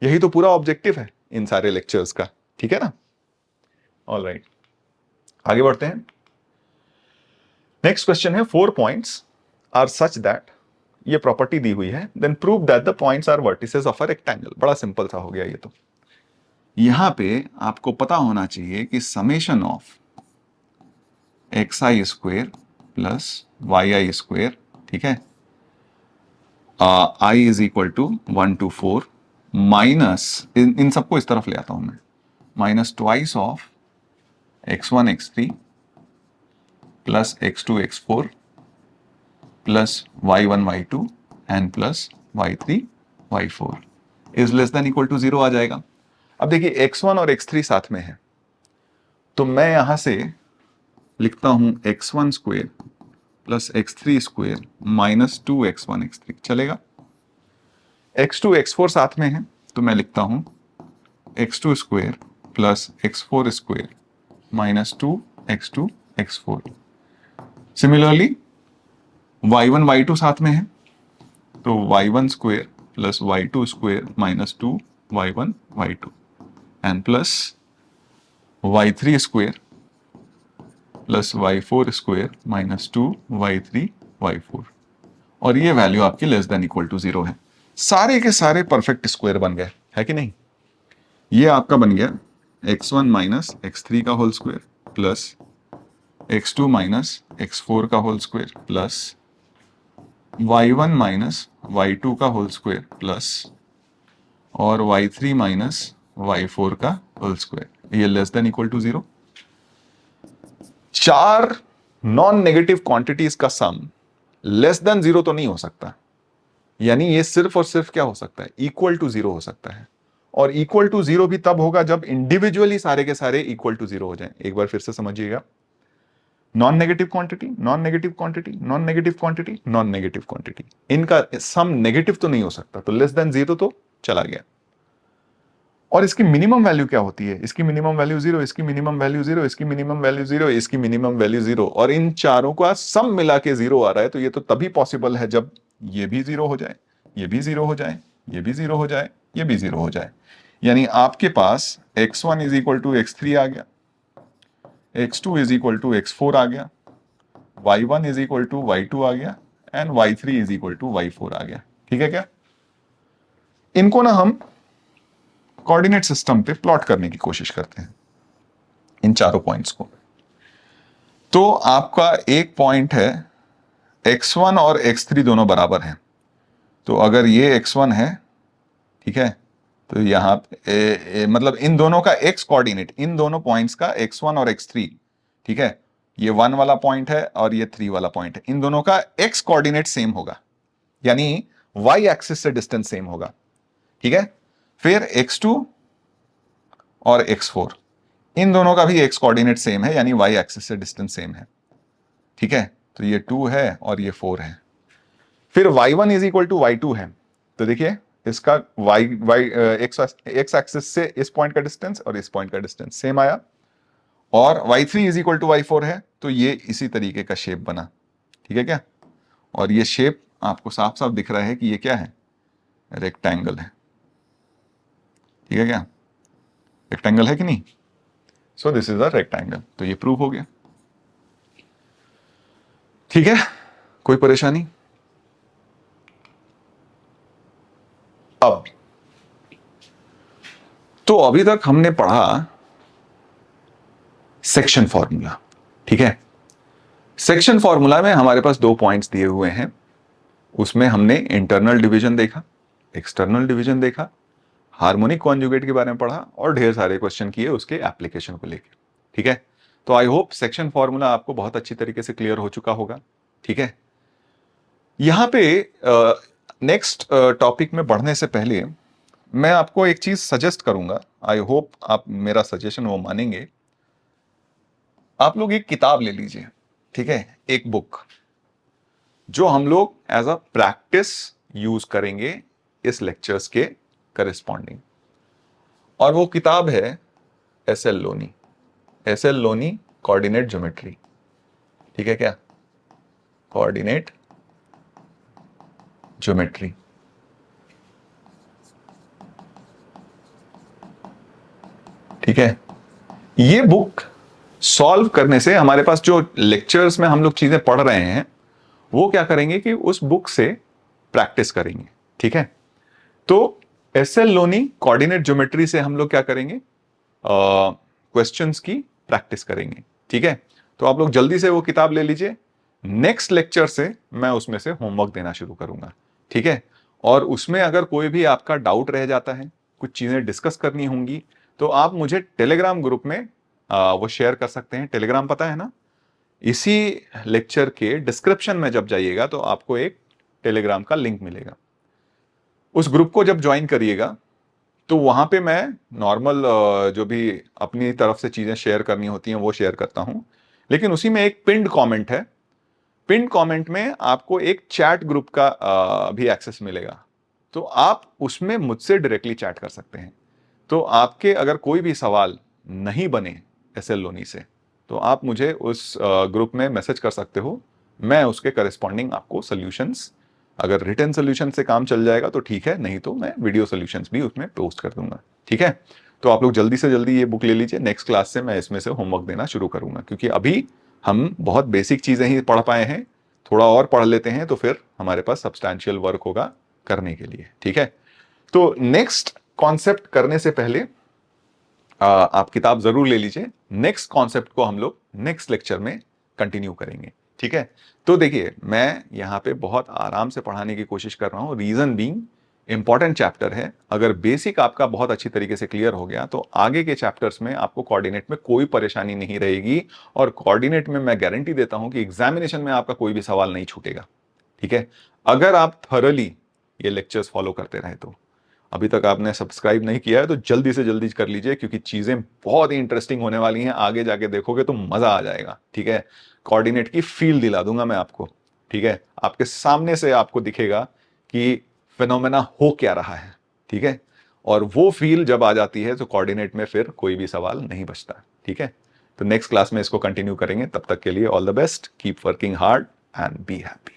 यही तो पूरा objective है इन सारे lectures का, ठीक है ना। ऑलराइट, आगे बढ़ते हैं। नेक्स्ट क्वेश्चन है 4 पॉइंट्स आर सच दैट, ये प्रॉपर्टी दी हुई है, then prove that the points are vertices of a rectangle. बड़ा सिंपल सा हो गया ये तो। यहां पे आपको पता होना चाहिए कि summation of xi square plus yi square, ठीक है, i is equal to 1 to 4 minus, इन सबको इस तरफ ले आता हूं मैं, minus twice of x1 x3 plus x2 x4 plus y1 y2 and plus y3 y4 is less than equal to 0 आ जाएगा। अब देखिए x1 और x3 साथ में है, तो मैं यहां से लिखता हूं x1 square plus x3 square minus 2x1 x3, चलेगा। x2 x4 साथ में है, तो मैं लिखता हूं x2 square plus x4 square minus 2x2 x4। Similarly y1 y2 साथ में है, तो y1 square plus y2 square minus 2y1 y2 and plus y3 square plus y4 square minus 2y3 y4, और ये वैल्यू आपकी लेस देन इक्वल टू 0 है। सारे के सारे परफेक्ट स्क्वायर बन गए, है कि नहीं। ये आपका बन गया x1 माइनस x3 का whole square plus x2 minus x4 का whole square plus y1 minus y2 का होल स्क्वायर प्लस और y3 माइनस y4 का होल स्क्वायर, ये लेस देन इक्वल टू 0। चार नॉन नेगेटिव क्वांटिटीज का सम लेस देन 0 तो नहीं हो सकता, यानी ये सिर्फ और सिर्फ क्या हो सकता है, इक्वल टू 0 हो सकता है। और इक्वल टू 0 भी तब होगा जब इंडिविजुअली सारे के सारे इक्वल टू 0 हो जाएं। एक बार फिर से समझिएगा, non negative quantity, non negative quantity, non negative quantity, non negative quantity, इनका सम नेगेटिव तो नहीं हो सकता, तो लेस देन 0 तो चला गया। और इसकी मिनिमम वैल्यू क्या होती है, इसकी मिनिमम वैल्यू 0, इसकी मिनिमम वैल्यू 0, इसकी मिनिमम वैल्यू 0, इसकी मिनिमम वैल्यू 0, और इन चारों का सम मिला के 0 आ रहा है। तो ये तो तभी पॉसिबल है जब ये भी 0 हो जाए, ये भी 0 हो जाए, ये भी 0 हो जाए, ये भी 0 हो जाए। यानी आपके पास x1 is equal to x3 आ गया, x2 is equal to x4 आ गया, y1 is equal to y2 आ गया, and y3 is equal to y4 आ गया, ठीक है क्या। इनको ना हम कोऑर्डिनेट सिस्टम पे प्लॉट करने की कोशिश करते हैं, इन चारों पॉइंट्स को। तो आपका एक पॉइंट है x1 और x3 दोनों बराबर हैं, तो अगर ये x1 है, ठीक है, तो यहां पे मतलब इन दोनों का x कोऑर्डिनेट, इन दोनों पॉइंट्स का x1 और x3, ठीक है, ये 1 वाला पॉइंट है और ये 3 वाला पॉइंट है, इन दोनों का x कोऑर्डिनेट सेम होगा, यानी y एक्सिस से डिस्टेंस सेम होगा, ठीक है। फिर x2 और x4, इन दोनों का भी x कोऑर्डिनेट सेम है, यानी y एक्सिस से डिस्टेंस सेम है, ठीक है। तो ये 2 है और ये 4 है। फिर y1 is equal to y2 है, तो देखिए इसका x एक्सिस से इस पॉइंट का डिस्टेंस और इस पॉइंट का डिस्टेंस सेम आया, और y3 is equal to y4 है, तो ये इसी तरीके का शेप बना, ठीक है क्या। और ये शेप आपको साफ साफ दिख रहा है कि ये क्या है, रेक्टेंगल है, ठीक है क्या, रेक्टेंगल है कि नहीं। So this is a rectangle, तो ये प्रूव हो गया, ठीक है। कोई परेशानी। अब तो अभी तक हमने पढ़ा सेक्शन फॉर्मूला, ठीक है। सेक्शन फॉर्मूला में हमारे पास 2 पॉइंट्स दिए हुए हैं, उसमें हमने इंटरनल डिवीजन देखा, एक्सटर्नल डिवीजन देखा, हार्मोनिक कॉन्जुगेट के बारे में पढ़ा और ढेर सारे क्वेश्चन किए उसके एप्लीकेशन को लेकर। ठीक है, तो आई होप सेक्शन फॉर्मूला आपको बहुत अच्छी तरीके से क्लियर हो चुका होगा। ठीक है, यहां पे नेक्स्ट टॉपिक में बढ़ने से पहले मैं आपको एक चीज सजेस्ट करूंगा, आई होप आप मेरा सजेशन वो मानेंगे। आप लोग एक किताब ले लीजिए, ठीक है, एक बुक जो हम लोग एज अ प्रैक्टिस यूज करेंगे इस लेक्चर्स के करिस्पॉन्डिंग, और वो किताब है S L Loni, S L Loni coordinate geometry. ठीक है क्या, कोऑर्डिनेट ज्योमेट्री। ठीक है, ये बुक सॉल्व करने से हमारे पास जो लेक्चर्स में हम लोग चीजें पढ़ रहे हैं वो क्या करेंगे कि उस बुक से प्रैक्टिस करेंगे। ठीक है, तो S L Loni coordinate geometry से हम लोग क्या करेंगे, क्वेश्चंस की प्रैक्टिस करेंगे। ठीक है, तो आप लोग जल्दी से वो किताब ले लीजिए, नेक्स्ट लेक्चर से मैं उसमें से होमवर्क देना शुरू करूंगा। ठीक है, और उसमें अगर कोई भी आपका डाउट रह जाता है, कुछ चीजें डिस्कस करनी होंगी, तो आप मुझे टेलीग्राम ग्रुप में वो शेयर कर सकते हैं। टेलीग्राम पता है ना, इसी लेक्चर के डिस्क्रिप्शन में जब जाइएगा तो आपको एक टेलीग्राम का लिंक मिलेगा। उस ग्रुप को जब ज्वाइन करिएगा तो वहां पे मैं नॉर्मल जो भी अपनी तरफ से चीजें शेयर करनी होती हैं वो शेयर करता हूं, लेकिन उसी में एक पिंड कमेंट है, पिंड कमेंट में आपको एक चैट ग्रुप का भी एक्सेस मिलेगा, तो आप उसमें मुझसे डायरेक्टली चैट कर सकते हैं। तो आपके अगर कोई भी सवाल नहीं बने एस एल लोनी से तो आप मुझे उस ग्रुप में मैसेज कर सकते हो, मैं उसके करस्पॉन्डिंग आपको सॉल्यूशंस, अगर रिटन सॉल्यूशन से काम चल जाएगा तो ठीक है, नहीं तो मैं वीडियो सॉल्यूशंस भी उसमें पोस्ट कर दूंगा। ठीक है, तो आप लोग जल्दी से जल्दी ये बुक ले लीजिए, नेक्स्ट क्लास से मैं इसमें से होमवर्क देना शुरू करूंगा, क्योंकि अभी हम बहुत बेसिक चीजें ही पढ़ पाए हैं, थोड़ा और पढ़ लेते हैं तो फिर हमारे पास सब्सटैंशियल वर्क होगा करने के लिए। ठीक है, तो नेक्स्ट कॉन्सेप्ट करने से पहले आप किताब जरूर ले लीजिए, नेक्स्ट कॉन्सेप्ट को हम लोग नेक्स्ट लेक्चर में कंटिन्यू करेंगे। ठीक है, तो देखिए मैं यहां पे बहुत आराम से पढ़ाने की कोशिश कर रहा हूं, रीजन बीइंग इंपॉर्टेंट चैप्टर है। अगर बेसिक आपका बहुत अच्छी तरीके से क्लियर हो गया तो आगे के चैप्टर्स में आपको कोऑर्डिनेट में कोई परेशानी नहीं रहेगी, और कोऑर्डिनेट में मैं गारंटी देता हूं कि एग्जामिनेशन में आपका कोई भी सवाल नहीं छूटेगा। ठीक है, अगर आप थॉरली ये लेक्चर्स फॉलो करते रहे तो। अभी तक आपने सब्सक्राइब नहीं किया है तो जल्दी से जल्दी कर लीजिए, क्योंकि चीजें बहुत ही इंटरेस्टिंग होने वाली हैं, आगे जाके देखोगे तो मजा आ जाएगा। ठीक है, कोऑर्डिनेट की फील दिला दूंगा मैं आपको। ठीक है, आपके सामने से आपको दिखेगा कि फिनोमेना हो क्या रहा है। ठीक है, और वो फील जब आ जाती है तो कोऑर्डिनेट में फिर कोई भी सवाल नहीं बचता। ठीक है, तो नेक्स्ट क्लास में इसको कंटिन्यू करेंगे, तब तक के लिए all the best, keep working hard and be happy.